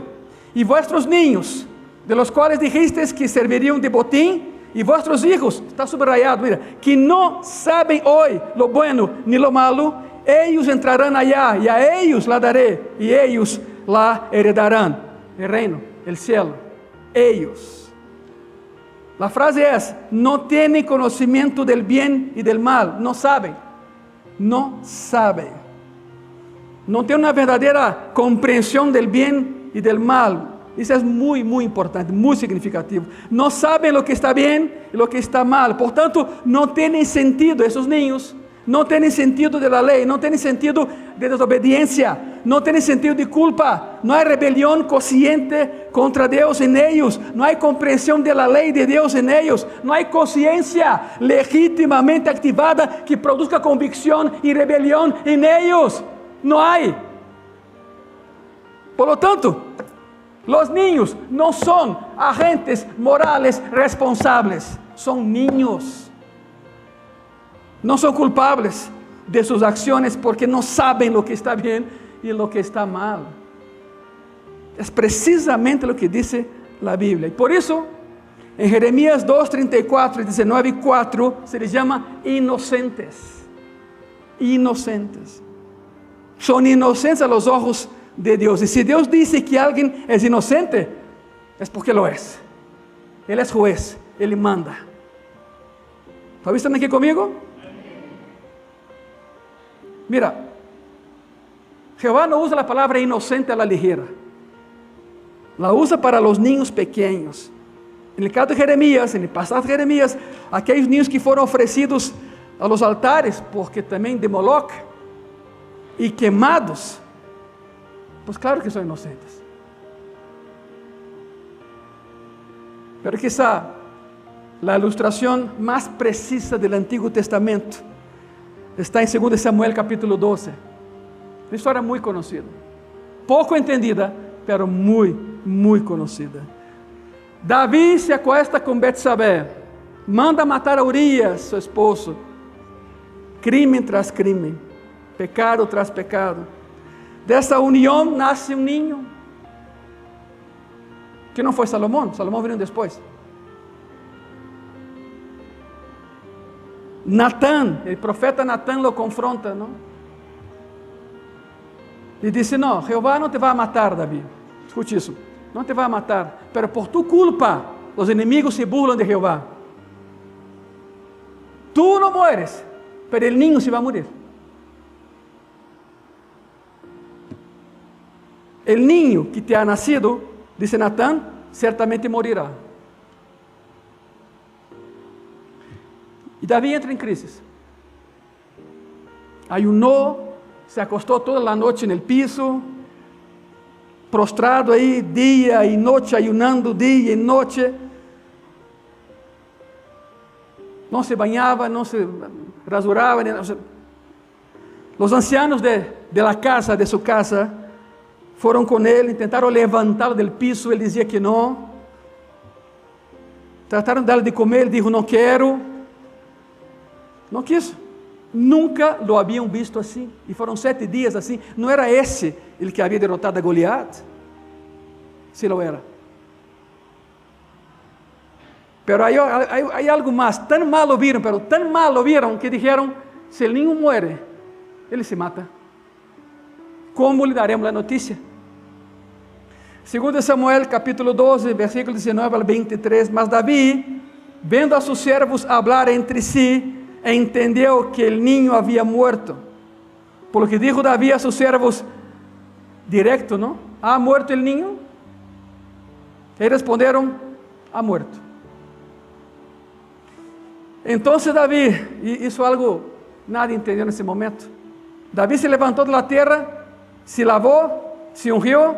e vuestros niños, de los quais dijistes que serviriam de botim, e vuestros hijos, está subrayado, mira, que não sabem hoje lo bueno ni lo malo, ellos entrarán allá, y a ellos la daré, y ellos la heredarán. El reino, el cielo, ellos. La frase es, no tienen conocimiento del bien y del mal, no saben, no saben. No tienen una verdadera comprensión del bien y del mal. Isso é muito importante, muito significativo. Não sabem o que está bem e o que está mal. Portanto, não têm sentido, esses niños, não têm sentido da lei, não têm sentido de desobediência, não têm sentido de culpa. Não há rebelião consciente contra Deus em eles, não há compreensão da lei de Deus em eles, não há consciência legitimamente ativada que produza convicção e rebelião em eles. Não há. Por lo tanto, los niños no son agentes morales responsables, son niños. No son culpables de sus acciones porque no saben lo que está bien y lo que está mal. Es precisamente lo que dice la Biblia. Y por eso, en Jeremías 2, 34 y 19, 4, se les llama inocentes. Inocentes. Son inocentes a los ojos de Deus. E se Deus dice que alguém é inocente, é porque lo es. Ele é juez, Ele manda. ¿Están aqui comigo? Mira, Jehová não usa a palavra inocente a la ligera. La usa para los niños pequeños. En el caso de Jeremías, en el pasado de Jeremías, aquellos niños que foram oferecidos a los altares, porque também de Moloch, e quemados, pues claro que son inocentes. Pero quizá la ilustración más precisa del Antiguo Testamento está en 2 Samuel capítulo 12. Una historia muy conocida, poco entendida, pero muy conocida. Davi se acuesta con Betsabé, manda matar a Urias, su esposo. Crimen tras crimen, pecado tras pecado. Dessa união nasce um ninho, que não foi Salomão, Salomão veio depois. Natã, o profeta Natã lo confronta, não? E disse, não, Jeová não te vai matar, Davi. Escute isso, não te vai matar, pero por tu culpa, os inimigos se burlam de Jeová. Tu não mueres, pero el niño se vai morir. El niño que te ha nacido, dice Natán, certamente morirá. E Davi entra em crise. Ayunó, se acostou toda a noite no piso, prostrado aí dia e noite, ayunando dia e noite. Não se banhava, não se rasurava. Os ancianos de la casa, de sua casa, foram com ele, tentaram levantá-lo do piso, ele dizia que não. Trataram de dar de comer, ele disse, não quero. Não quis. Nunca lo haviam visto assim. E foram 7 dias assim. Não era esse ele que havia derrotado a Goliat? Se lo era. Pero hay algo más, tan mal lo vieron, pero tan mal lo vieron que dijeron, si el niño muere, él se mata. ¿Cómo le daremos la noticia? Segundo Samuel, capítulo 12, versículo 19 al 23, mas David, vendo a sus servos hablar entre sí, entendió que el niño había muerto. Por lo que dijo David a sus servos, directo, ¿no? ¿Ha muerto el niño? Y respondieron, ha muerto. Entonces David hizo algo, nadie entendió en ese momento. David se levantó de la tierra, se lavó, se ungió,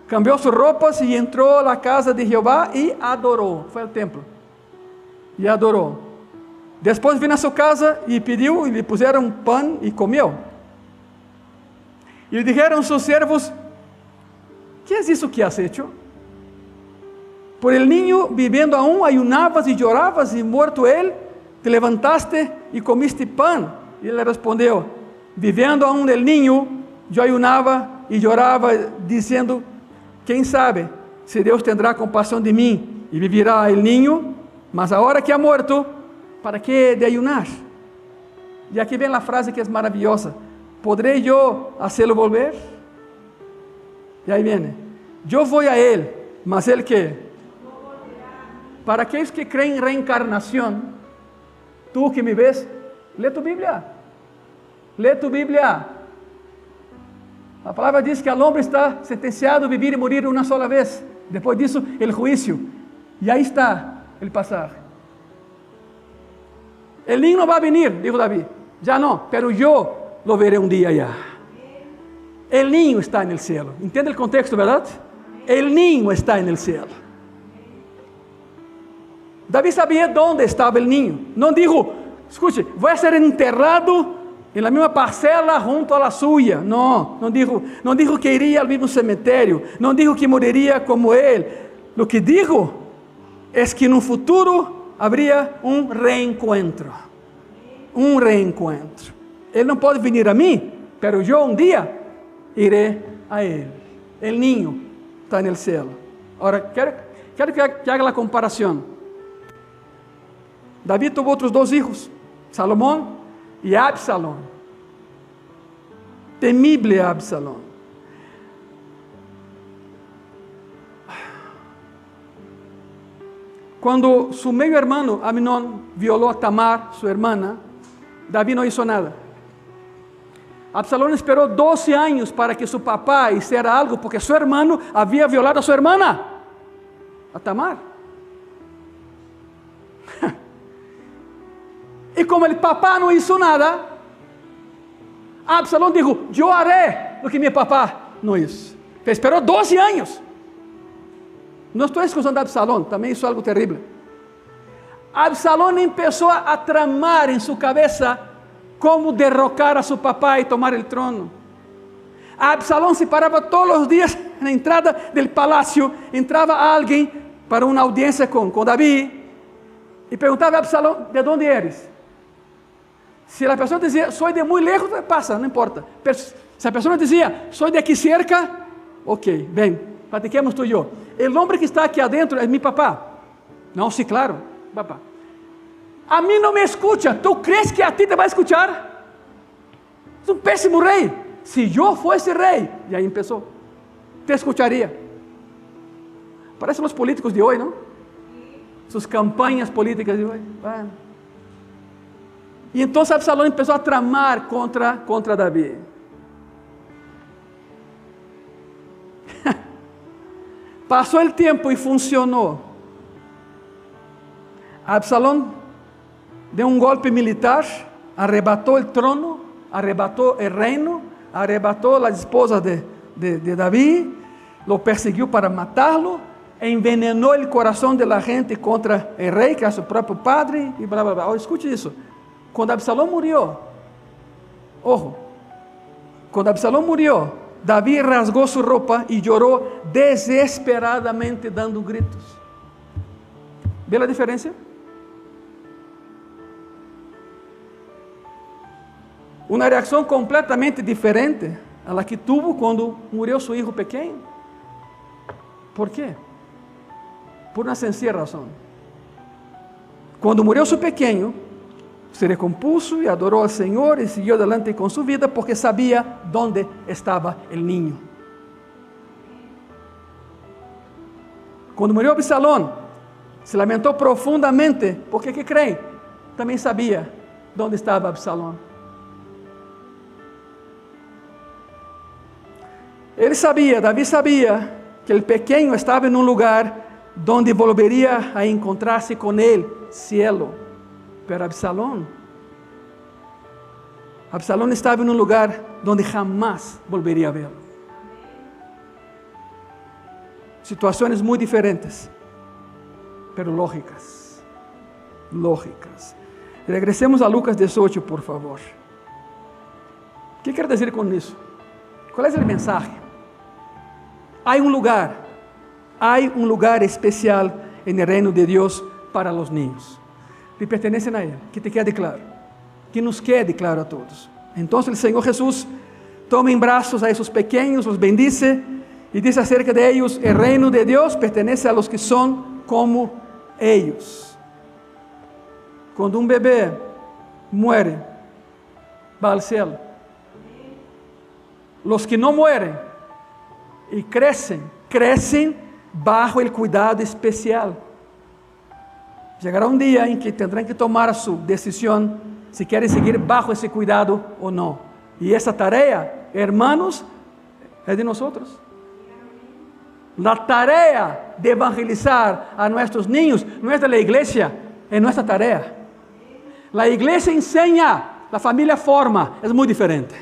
cambió sus ropas y entró a la casa de Jehová y adoró. Fue al templo y adoró. Después vino a su casa y pidió y le pusieron pan y comió. Y le dijeron sus siervos, ¿qué es eso que has hecho? Por el niño viviendo aún ayunabas y llorabas, y muerto él, te levantaste y comiste pan. Y él le respondió, viviendo aún el niño, yo ayunaba y lloraba, diciendo, ¿quién sabe si Dios tendrá compasión de mí y vivirá el niño? Mas ahora que ha muerto, ¿para qué de ayunar? Y aquí viene la frase que es maravillosa. ¿Podré yo hacerlo volver? Y ahí viene. Yo voy a él, mas él ¿qué? Para aquellos que creen en reencarnación, tú que me ves, lee tu Biblia. Lee tu Biblia. La palabra diz que el hombre está sentenciado a vivir y morir una sola vez. Después de eso, el juicio. Y ahí está el pasaje. El niño no va a venir, dijo David. Ya no, pero yo lo veré un día ya. El niño está en el cielo. ¿Entiende el contexto, verdad? El niño está en el cielo. David sabía dónde estaba el niño. No dijo, escuche, voy a ser enterrado en la misma parcela junto a la suya. No dijo que iría al mismo cementerio. No dijo que moriría como él. Lo que dijo es que en un futuro habría un reencuentro. Un reencuentro. Él no puede venir a mí, pero yo un día iré a él. El niño está en el cielo. Ahora, quiero que haga la comparación. David tuvo otros dos hijos, Salomón y Absalón. Temible Absalón. Cuando su medio hermano Amnón violó a Tamar, su hermana, David no hizo nada. Absalón esperó 12 años para que su papá hiciera algo, porque su hermano había violado a su hermana, a Tamar. Y como el papá no hizo nada, Absalón dijo, yo haré lo que mi papá no hizo. Esperó 12 años. No estoy excusando a Absalón, también hizo algo terrible. Absalón empezó a tramar en su cabeza cómo derrocar a su papá y tomar el trono. Absalón se paraba todos los días en la entrada del palacio, entraba alguien para una audiencia con David y preguntaba a Absalón, ¿de dónde eres? Si la persona decía, soy de muy lejos, pasa, no importa. Pero si la persona decía, soy de aquí cerca, ok, ven, platiquemos tú y yo. El hombre que está aquí adentro es mi papá. No, sí, claro, papá. A mí no me escucha, ¿tú crees que a ti te va a escuchar? Es un pésimo rey. Si yo fuese rey, y ahí empezó, te escucharía. Parecen los políticos de hoy, ¿no? Sus campañas políticas de hoy. Bueno. Y entonces Absalón empezó a tramar contra David. Pasó el tiempo y funcionó. Absalón dio un golpe militar, arrebató el trono, arrebató el reino, arrebató las esposas de David, lo persiguió para matarlo, envenenó el corazón de la gente contra el rey, que era su propio padre, y bla, bla, bla. Ahora, escuche eso. Cuando Absalón murió, ojo, cuando Absalón murió, David rasgó su ropa y lloró desesperadamente dando gritos. ¿Ve la diferencia? Una reacción completamente diferente a la que tuvo cuando murió su hijo pequeño. ¿Por qué? Por una sencilla razón. Quando murió su pequeño, se recompuso y adoró al Señor y siguió adelante con su vida porque sabía dónde estaba el niño. Cuando murió Absalón, se lamentó profundamente porque, ¿qué creen? También sabía dónde estaba Absalón. David sabía que el pequeño estaba en un lugar donde volvería a encontrarse con el cielo. Pero Absalón estaba en un lugar donde jamás volvería a verlo. Situaciones muy diferentes, pero lógicas. Regresemos a Lucas 18, por favor. ¿Qué quiere decir con eso? ¿Cuál es el mensaje? Hay un lugar especial en el reino de Dios para los niños. Le pertenecen a Él, que te quede claro, que nos quede claro a todos. Entonces el Señor Jesús toma en brazos a esos pequeños, los bendice y dice acerca de ellos: el reino de Dios pertenece a los que son como ellos. Cuando un bebé muere, va al cielo. Los que no mueren y crecen bajo el cuidado especial. Llegará un día en que tendrán que tomar su decisión si quieren seguir bajo ese cuidado o no. Y esa tarea, hermanos, es de nosotros. La tarea de evangelizar a nuestros niños no es de la iglesia, es nuestra tarea. La iglesia enseña, la familia forma, es muy diferente.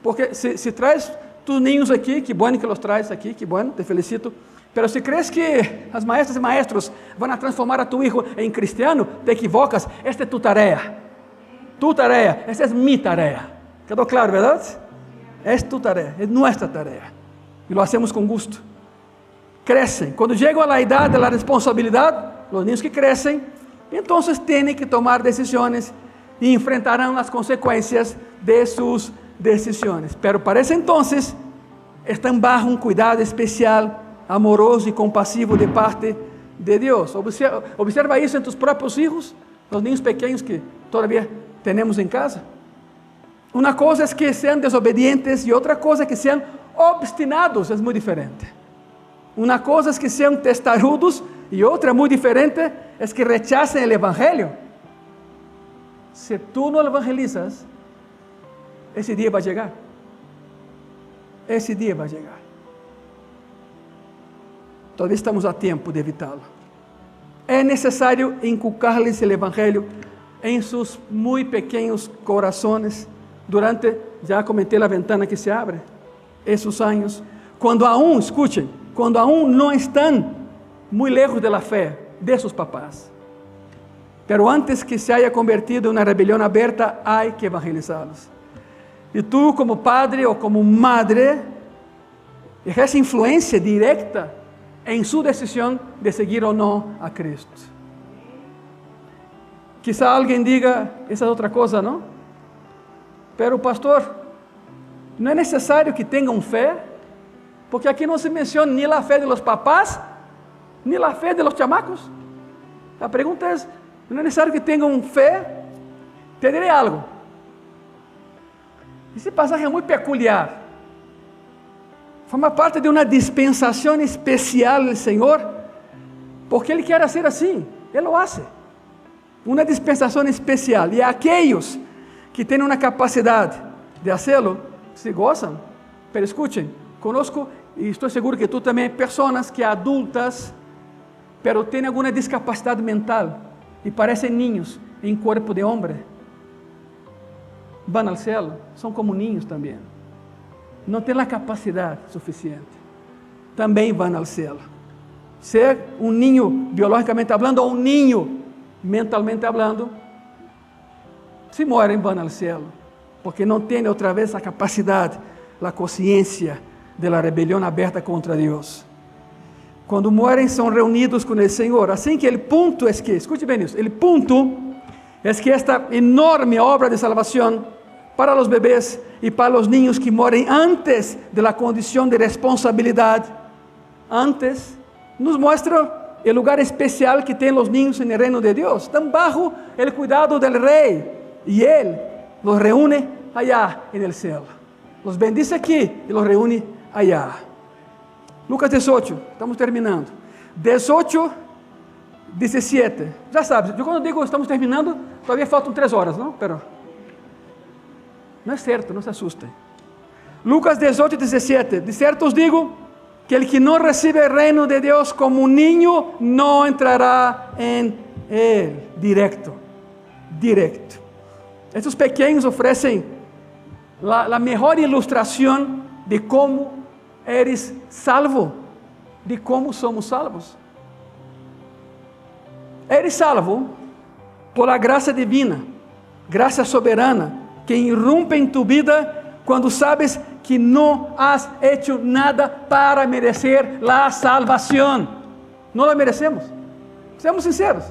Porque si traes tus niños aquí, que bueno que los traes aquí, que bueno, te felicito. Pero si crees que las maestras y maestros van a transformar a tu hijo en cristiano, te equivocas. Esta es tu tarea. Esta es mi tarea. ¿Quedó claro, verdad? Es tu tarea, es nuestra tarea. Y lo hacemos con gusto. Crecen. Cuando llegan a la edad de la responsabilidad, los niños que crecen, entonces tienen que tomar decisiones y enfrentarán las consecuencias de sus decisiones. Pero para ese entonces, están bajo un cuidado especial, amoroso y compasivo de parte de Dios. Observa eso en tus propios hijos, los niños pequeños que todavía tenemos en casa. Una cosa es que sean desobedientes y otra cosa es que sean obstinados, es muy diferente. Una cosa es que sean testarudos y otra muy diferente es que rechacen el evangelio. Si tú no lo evangelizas, ese día va a llegar. Todavía estamos a tiempo de evitarlo. Es necesario inculcarles el evangelio en sus muy pequeños corazones durante, ya comenté la ventana que se abre, esos años, cuando aún no están muy lejos de la fe de sus papás. Pero antes que se haya convertido en una rebelión abierta, hay que evangelizarlos. Y tú como padre o como madre, ejerce influencia directa en su decisión de seguir o no a Cristo. Quizá alguien diga, esa es otra cosa, ¿no? Pero pastor, no es necesario que tengan fe, porque aquí no se menciona ni la fe de los papás, ni la fe de los chamacos. La pregunta es, ¿no es necesario que tengan fe? Te diré algo. Ese pasaje es muy peculiar. Forma parte de una dispensación especial del Señor, porque Él quiere hacer así. Él lo hace. Una dispensación especial. Y aquellos que tienen una capacidad de hacerlo, se gozan. Pero escuchen, conozco, y estoy seguro que tú también, personas que adultas, pero tienen alguna discapacidad mental y parecen niños en cuerpo de hombre. Van al cielo, son como niños también. No tienen la capacidad suficiente. También van al cielo. Ser un niño biológicamente hablando o un niño mentalmente hablando, si mueren van al cielo, porque no tienen otra vez la capacidad, la conciencia de la rebelión abierta contra Dios. Cuando mueren son reunidos con el Señor. Así que el punto es que, escuche bien eso, el punto es que esta enorme obra de salvación para los bebés y para los niños que mueren antes de la condición de responsabilidad, antes, nos muestra el lugar especial que tienen los niños en el reino de Dios. Están bajo el cuidado del rey y Él los reúne allá en el cielo. Los bendice aquí y los reúne allá. Lucas 18, estamos terminando. 18, 17. Já sabes, eu quando digo estamos terminando, todavía faltam 3 horas, não? Pero não é certo, não se assustem. Lucas 18, 17. De certo os digo que el que no recibe el reino de Dios como un niño no entrará en él. Directo. Estos pequeños ofrecen la mejor ilustración de cómo eres salvo, de cómo somos salvos. Eres salvo por la gracia divina, gracia soberana, que irrumpe en tu vida quando sabes que não has hecho nada para merecer la salvación. Não la merecemos. Seamos sinceros.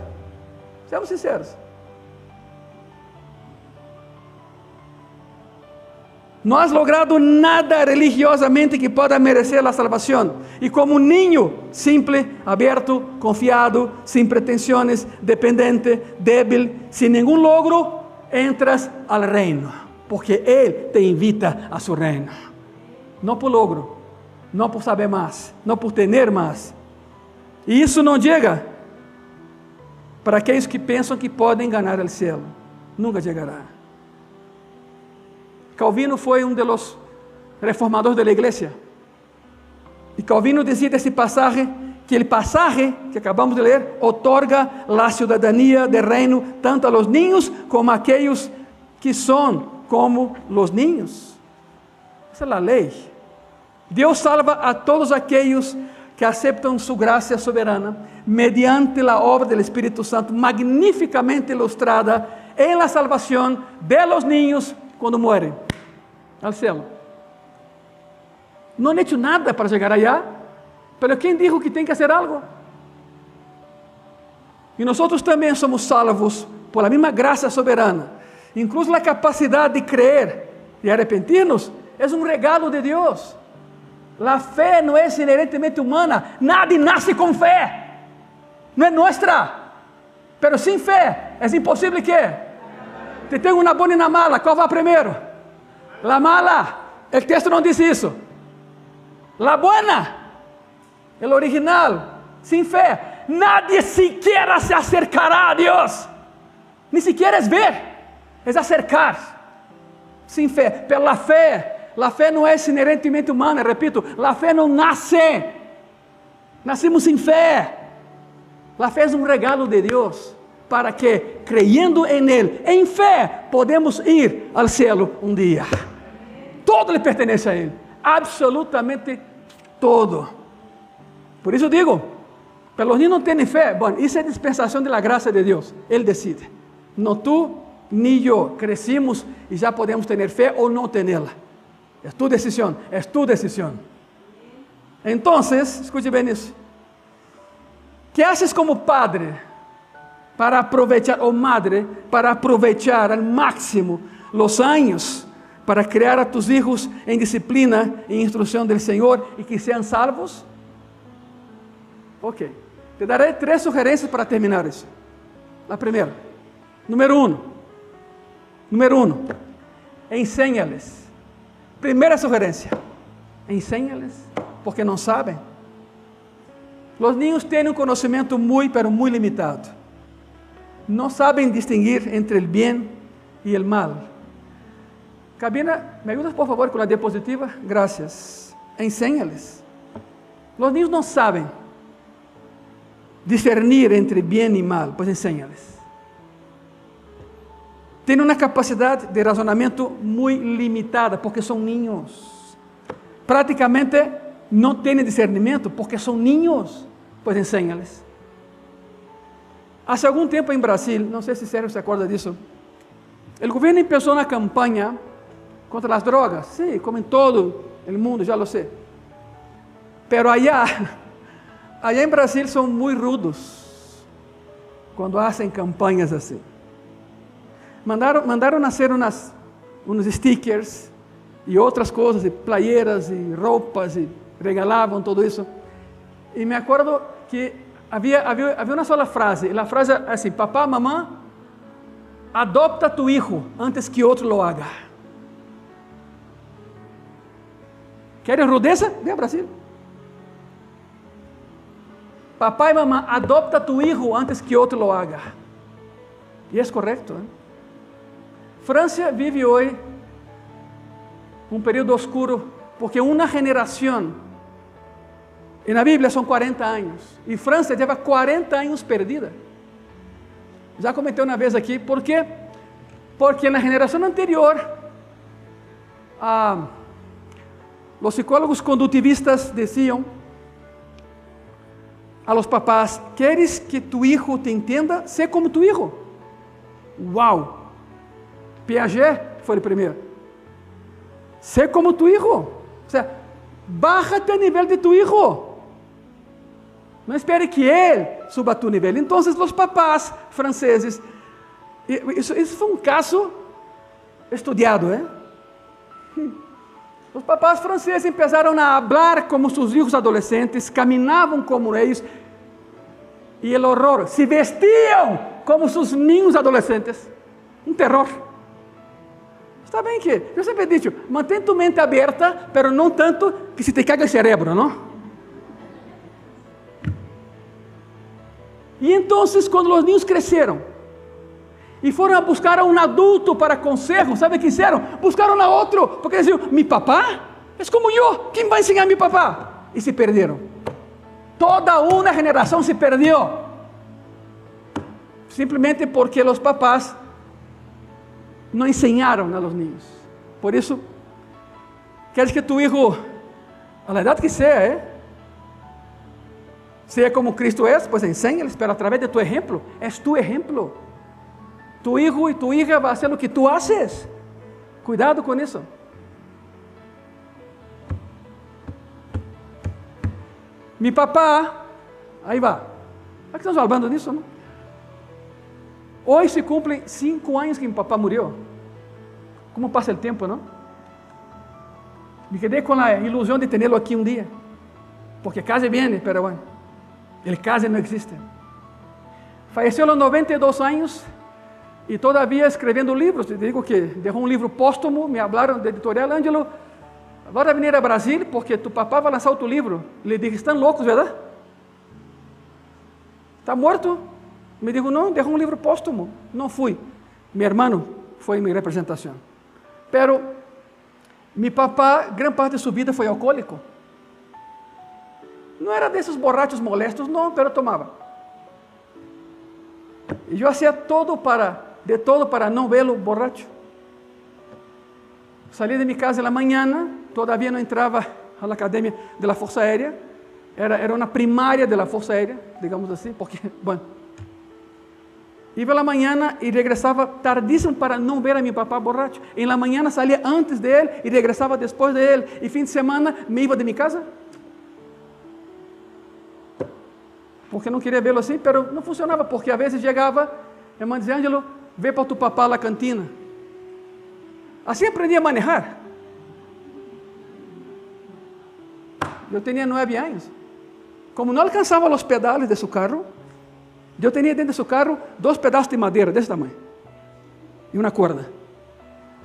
Não has logrado nada religiosamente que pueda merecer la salvación. E como un niño simple, abierto, confiado, sin pretensiones, dependiente, débil, sin ningún logro, entras al reino. Porque Él te invita a su reino. Não por logro, não por saber mais, não por ter mais. E isso não chega para aqueles que pensam que podem ganhar o céu. Nunca chegará. Calvino foi dos reformadores da igreja. E Calvino dizia desse passagem que o passagem que acabamos de ler otorga a cidadania do reino tanto a los niños como a aqueles que são como los niños. Esa es la ley. Dios salva a todos aquellos que aceptan su gracia soberana mediante la obra del Espíritu Santo, magníficamente ilustrada en la salvación de los niños cuando mueren al cielo. No han hecho nada para llegar allá, pero ¿quién dijo que tienen que hacer algo? Y nosotros también somos salvos por la misma gracia soberana. Incluso a capacidade de crer e arrepentir-nos é um regalo de Deus. A fé não é inerentemente humana. Nadie nasce com fé. Não é nossa. Pero sem fé é impossível que. Te tenho uma boa e uma mala. Qual vai primeiro? La mala. O texto não diz isso. La buena. El original. Sem fé. Nadie siquiera se acercará a Deus. Ni siquiera es ver. É acercar, sem fé, pela fé. A fé não é inerentemente humana, repito, a fé não nasce, nascemos sem fé. A fé é um regalo de Deus, para que, creyendo em Ele, em fé, podemos ir ao céu um dia. Todo lhe pertence a Ele, absolutamente todo. Por isso digo, para os niños não têm fé, bom, isso é dispensação da graça de Deus, Ele decide, não tu, ni yo. Crecimos y ya podemos tener fe o no tenerla. Es tu decisión, es tu decisión. Entonces, escuche bien eso. ¿Qué haces como padre para aprovechar, o madre, para aprovechar al máximo los años para criar a tus hijos en disciplina e instrucción del Señor y que sean salvos? Ok. Te daré 3 sugerencias para terminar eso. La primera. Número 1. Enséñales. Primeira sugerência: enséñales, porque não sabem. Os niños têm um conhecimento pero muito limitado. Não sabem distinguir entre o bem e o mal. Cabina, ¿me ayudas por favor com a diapositiva? Gracias. Enséñales. Os niños não sabem discernir entre bem e mal, pues enséñales. Têm uma capacidade de razonamento muito limitada, porque são niños. Praticamente não têm discernimento, porque são niños. Pues enséñales. Há algum tempo em Brasil, não sei se Sérgio se acorda disso, o governo começou uma campanha contra as drogas. Sim, como em todo o mundo, já lo sei. Pero allá em Brasil são muito rudos quando fazem campanhas assim. Mandaram fazer uns stickers e outras coisas, e playeras e roupas, e regalavam tudo isso. E me acordo que havia uma sola frase, e a frase é assim: papá, mamã, adopta tu hijo antes que outro lo haga. Querem rudeza? Vem ao Brasil. Papá e mamá, adopta tu hijo antes que outro lo haga. E é correto. França vive hoje um período oscuro, porque uma geração, e na Bíblia são 40 anos, e França leva 40 anos perdida. Já comentei uma vez aqui, por quê? Porque na geração anterior, os psicólogos condutivistas diziam a los papás: ¿quieres que tu hijo te entienda? Sé como tu hijo. Uau! Piaget foi o primeiro. Sé como tu hijo. O sea, bájate a nível de tu hijo. Não espere que ele suba a tu nível. Então, os papás franceses, isso foi um caso estudado, Os papás franceses começaram a falar como seus filhos adolescentes, caminavam como eles, e o horror, se vestiam como seus ninhos adolescentes. Um terror. Está bem que, eu sempre digo, mantém tu mente aberta, mas não tanto que se te caga o cérebro, não? E então, quando os ninhos cresceram, e foram a buscar um adulto para conselho, sabe o que fizeram? Buscaram a outro, porque diziam: mi papá é como eu, quem vai ensinar mi papá? E se perderam. Toda uma geração se perdeu, simplesmente porque os papás não ensinaram a los niños. Por isso, queres que tu hijo, a la edad que seja, seja como Cristo é, pues enséñales, pero a través de tu ejemplo, es tu ejemplo. Tu hijo e tu hija vai fazer o que tu haces. Cuidado com isso. Mi papá, aí vai. Aqui estamos falando disso, não? Hoje se cumprem 5 anos que meu papá morreu. Como passa o tempo, não? Me quedei com a ilusão de tê-lo aqui um dia. Porque casi viene, pero bueno, el casi não existe. Faleceu aos 92 anos. E todavia escrevendo livros. Te digo que deixou um livro póstumo. Me falaram da editorial: Ângelo, vai vir a Brasil porque tu papá vai lançar outro livro. Le dije: estão loucos, verdade? Está morto? Me digo: não, deixou um livro póstumo. Não fui. Meu irmão foi em minha representação. Pero meu papá, grande parte de sua vida foi alcoólico. Não era desses borrachos molestos, não, pero tomava. E eu fazia de todo para não vê-lo borracho. Salí de minha casa na manhã, todavia não entrava na academia da Força Aérea, era uma primária da Força Aérea, digamos assim, porque, bueno, ia na manhã e regressava tardíssimo para não ver a meu papá borracho. Em la manhã saía antes dele e regressava depois dele, e fim de semana me ia de minha casa, porque não queria vê-lo assim, mas não funcionava, porque às vezes chegava, a irmã dizia: Ângelo, vê para tu papá na cantina. Assim aprendi a manejar. Eu tinha 9 anos. Como não alcançava os pedales de seu carro, eu tinha dentro de seu carro 2 pedaços de madeira desse tamanho e uma corda.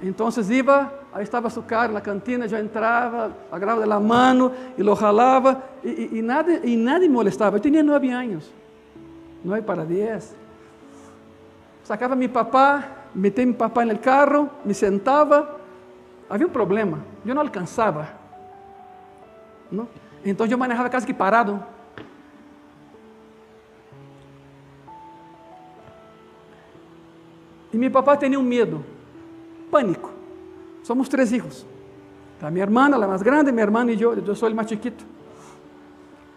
Então ia, aí estava seu carro na cantina, eu entrava, agarrava da mão e lo jalava e nada me molestava. Eu tinha 9 anos, 9 para 10. Sacava meu papá, metia meu papá no carro, me sentava. Havia um problema, eu não alcançava. Não? Então eu manejava quase que parado. E meu papá tinha um medo, pânico. Somos 3 filhos. Tá, minha irmã, ela é mais grande, minha irmã e eu sou o mais chiquito.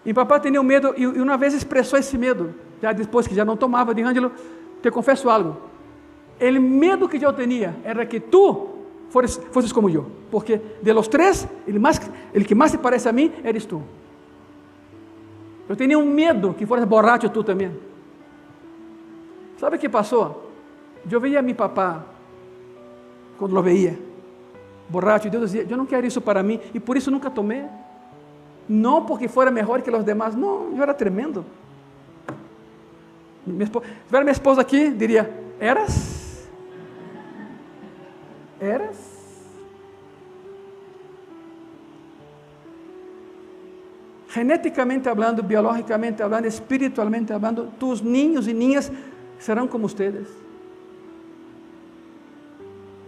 E papá tinha um medo, e uma vez expressou esse medo, já depois que já não tomava, de Ângelo, te confesso algo. O medo que eu tinha era que tu fosses como eu, porque de los 3, el que mais se parece a mim eres tu. Eu tinha um medo que fosse borracho tu também. Sabe o que passou? Eu veia a meu papá, quando lo veia, borracho, e Deus dizia: eu não quero isso para mim, e por isso nunca tomei. Não porque fora melhor que os demais, não, eu era tremendo. Se tiver minha esposa aqui, diria, eras? Eras? Geneticamente hablando, biológicamente hablando, espiritualmente hablando, tus niños y niñas serán como ustedes.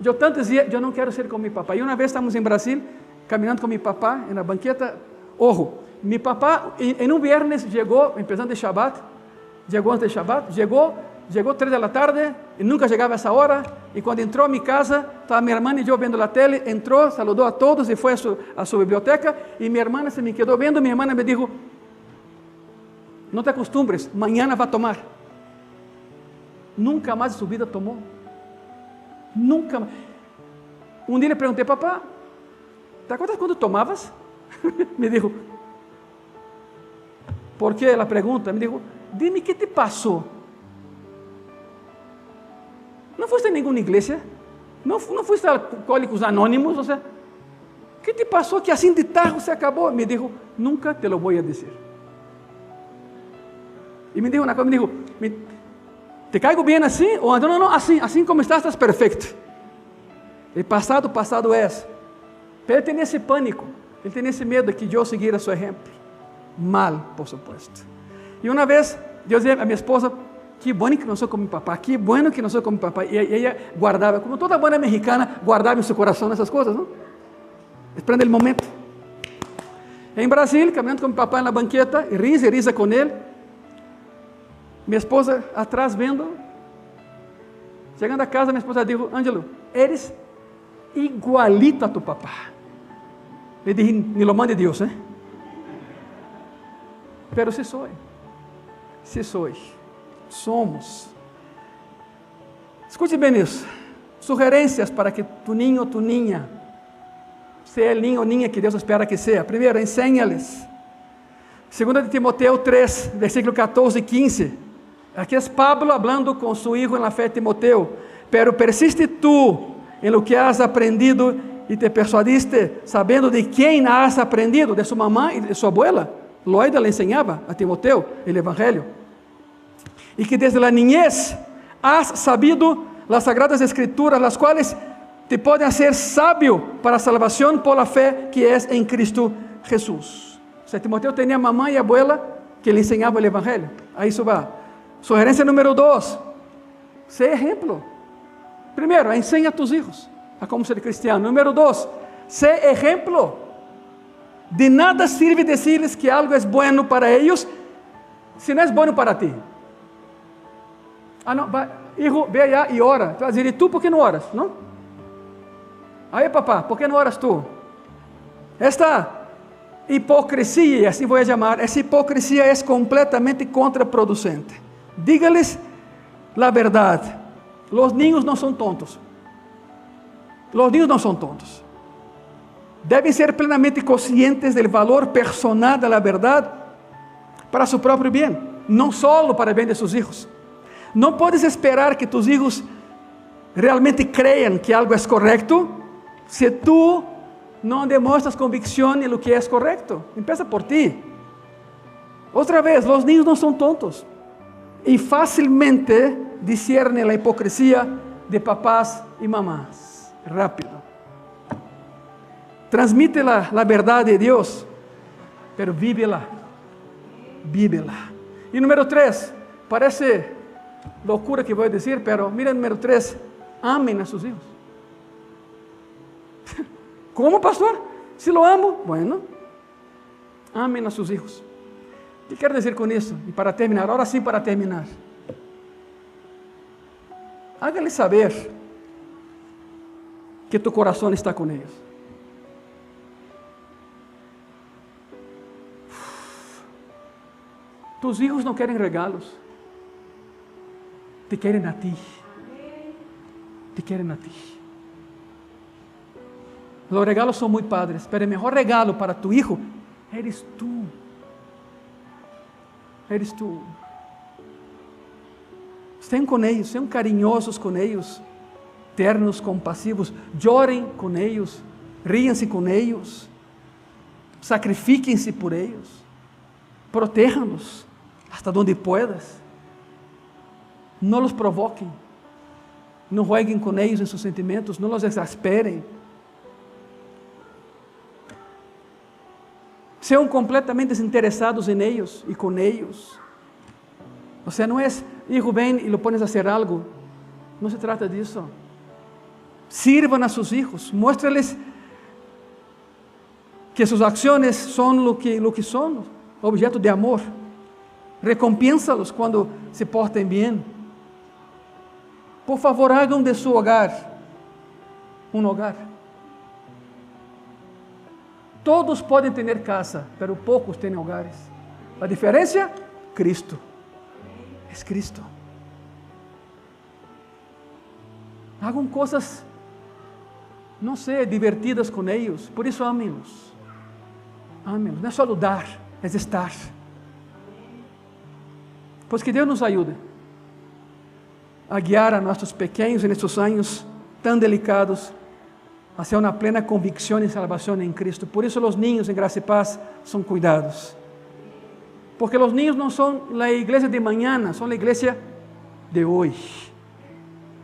Yo tanto decía, yo no quiero ser como mi papá. Y una vez estamos en Brasil, caminando con mi papá en la banqueta. Ojo, mi papá en un viernes llegó, empezando el Shabbat, llegó antes del Shabbat, llegó 3 de la tarde y nunca llegaba a esa hora. Y cuando entró a mi casa, estaba mi hermana y yo viendo la tele, entró, saludó a todos y fue a su biblioteca. Y mi hermana se me quedó viendo, mi hermana me dijo, no te acostumbres, mañana va a tomar. Nunca más en su vida tomó. Nunca más. Un día le pregunté, papá, ¿te acuerdas cuando tomabas? Me dijo, ¿por qué la pregunta? Me dijo, dime qué te pasó. ¿No fuiste a ninguna iglesia? ¿No fuiste a Alcohólicos Anónimos? O sea, ¿qué te pasó que así de tajo se acabó? Me dijo, nunca te lo voy a decir. Y me dijo una cosa, me dijo, ¿te caigo bien así? O no, así como estás perfecto. El pasado es. Pero él tenía ese pánico, él tenía ese miedo de que yo siguiera su ejemplo. Mal, por supuesto. Y una vez, yo decía a mi esposa, qué bueno que no soy como mi papá, qué bueno que no soy como mi papá. Y ella guardaba, como toda buena mexicana, guardaba en su corazón esas cosas, ¿no? Esperando el momento. En Brasil, caminando con mi papá en la banqueta, y risa con él. Mi esposa atrás viendo. Llegando a casa, mi esposa dijo, Ângelo, eres igualito a tu papá. Le dije, ni lo mande Dios, ¿eh? Pero sí soy. Somos. Escute bem isso. Sugerências para que tu niño ou tu niña seja el niño ou niña que Deus espera que seja. Primeiro, ensina-lhes. 2 de Timoteo 3, versículo 14 e 15. Aqui é Pablo hablando com su hijo en la fe, Timoteo. Pero persiste tú en lo que has aprendido y te persuadiste, sabendo de quién has aprendido, de su mamá y de su abuela. Loida le enseñaba a Timoteo el evangelio. Y que desde la niñez has sabido las sagradas escrituras, las cuales te pueden hacer sabio para salvación por la fe que es en Cristo Jesús. O sea, Timoteo tenía mamá y abuela que le enseñaba el evangelio. Ahí eso va. Sugerencia número 2, sé ejemplo. Primero, enseña a tus hijos a cómo ser cristiano. Número 2, sé ejemplo. De nada sirve decirles que algo es bueno para ellos si no es bueno para ti. No, hijo, ve allá y ora. Tú vas a decir, ¿y tú por qué no oras? ¿No? Aí, papá, por qué no oras tú? Esta hipocresía, así voy a llamar, esa hipocresía es completamente contraproducente. Dígales la verdad. Los niños no son tontos. Los niños no son tontos. Deben ser plenamente conscientes del valor personal de la verdad para su propio bien, no solo para el bien de sus hijos. No puedes esperar que tus hijos realmente crean que algo es correcto si tú no demuestras convicción en lo que es correcto. Empieza por ti. Otra vez, los niños no son tontos y fácilmente disciernen la hipocresía de papás y mamás. Rápido. Transmite la verdad de Dios, pero vívela. Y número 3, parece locura que voy a decir, pero mira número 3, amen a sus hijos. ¿Cómo, pastor? Si lo amo, bueno, amen a sus hijos. ¿Qué quiero decir con eso? Y para terminar, ahora sí para terminar. Hágale saber que tu corazón está con ellos. Tus hijos no quieren regalos. Te quieren a ti. Te quieren a ti. Los regalos son muy padres, pero el mejor regalo para tu hijo eres tú. Eres tú. Estén con ellos, sean cariñosos con ellos, ternos, compasivos, lloren con ellos, ríanse con ellos, sacrifíquense por ellos, protéjanlos hasta donde puedas. No los provoquem. No jueguen con ellos en sus sentimientos. No los exasperen. Sean completamente desinteresados en ellos y con ellos. O sea, no es, hijo, ven y lo pones a hacer algo. No se trata de eso. Sirvan a sus hijos. Muéstrales que sus acciones son lo que son, objeto de amor. Recompénsalos cuando se porten bien. Por favor, hagan de su hogar un hogar. Todos podem ter casa, pero poucos têm hogares. A diferença? Cristo. É Cristo. Hagam coisas, não sei, divertidas com eles. Por isso, amem-los. Amem-los. Não é só dar, é estar. Pois que Deus nos ajude a guiar a nossos pequenos nestes anos tão delicados hacia una plena convicción y salvación en Cristo. Por eso los niños en Gracia y Paz son cuidados. Porque los niños no son la iglesia de mañana, son la iglesia de hoy.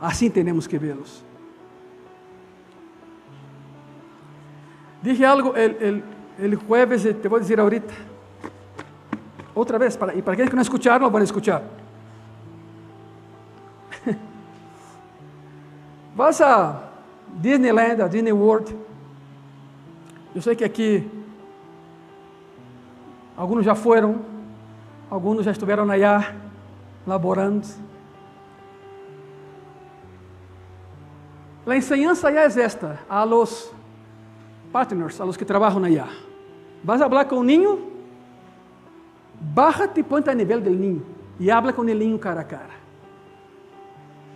Así tenemos que verlos. Dije algo el jueves, te voy a decir ahorita. Otra vez, y para aquellos que no escucharon, lo van a escuchar. Vas a Disneyland, a Disney World. Eu sei que aqui alguns já foram, alguns já estiveram allá laborando. A enseñanza allá es esta, a los partners, a los que trabajan allá. Vas a hablar con un niño, bájate y ponte a nivel del niño y habla con el niño cara a cara.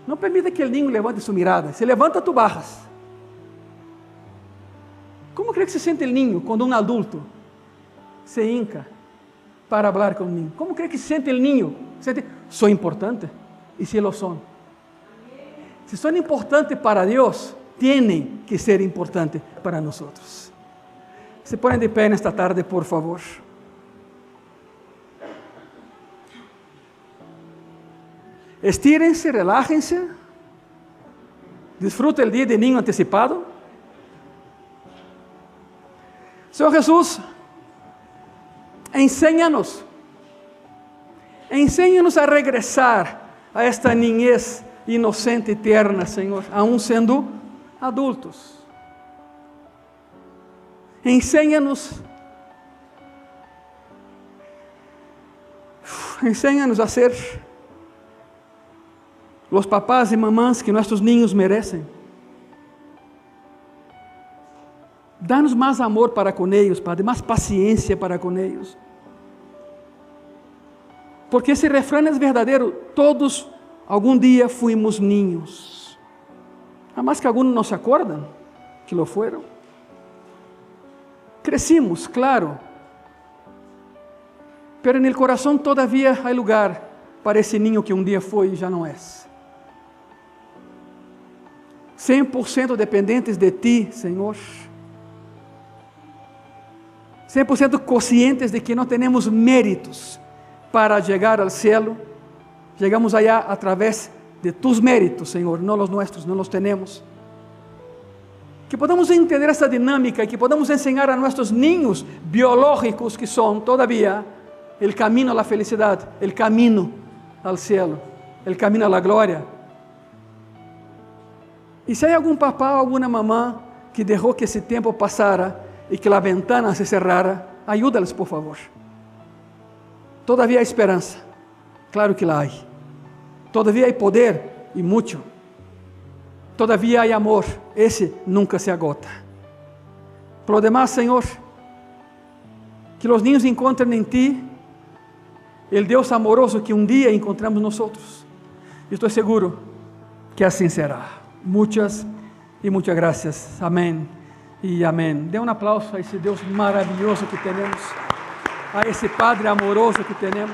No permita que el niño levante su mirada. Se levanta, tú bajas. Como cree que se siente el niño cuando un adulto se hinca para hablar con un niño? Como cree que se siente el niño? Siente, soy importante. Y si lo son. Si son importantes para Dios, tienen que ser importantes para nosotros. Se ponen de pé en esta tarde, por favor. Estírense, relájense. Disfrute el día de niño anticipado. Senhor Jesus, enséñanos a regressar a esta niñez inocente e tierna, Senhor, aún sendo adultos. Enséñanos a ser os papás e mamãs que nossos niños merecem. Dá-nos mais amor para com eles, Padre, mais paciência para com eles. Porque esse refrão é verdadeiro, todos algum dia fuimos niños. A mais que alguns não se acordam que lo foram. Crescimos, claro, pero en el corazón todavía hay lugar para esse niño que um dia foi e já não é. 100% dependentes de Ti, Senhor. 100% conscientes de que não temos méritos para chegar ao cielo. Chegamos allá através de Tus méritos, Senhor, não os nossos, não os temos. Que podamos entender essa dinâmica e que podamos ensinar a nossos niños biológicos que são, todavía, o caminho à felicidade, o caminho ao cielo, o caminho à glória. E se há algum papá ou alguma mamã que deixou que esse tempo passara e que a ventana se cerrara, ayúdalos, por favor. Todavía há esperança, claro que lá há. Todavía há poder e muito. Todavía há amor, esse nunca se agota. Por lo demás, Senhor, que os niños encontrem em Ti o Deus amoroso que um dia encontramos nós. Estou seguro que assim será. Muitas e muitas graças. Amém e amém. Dê um aplauso a esse Deus maravilhoso que temos, a esse Padre amoroso que temos.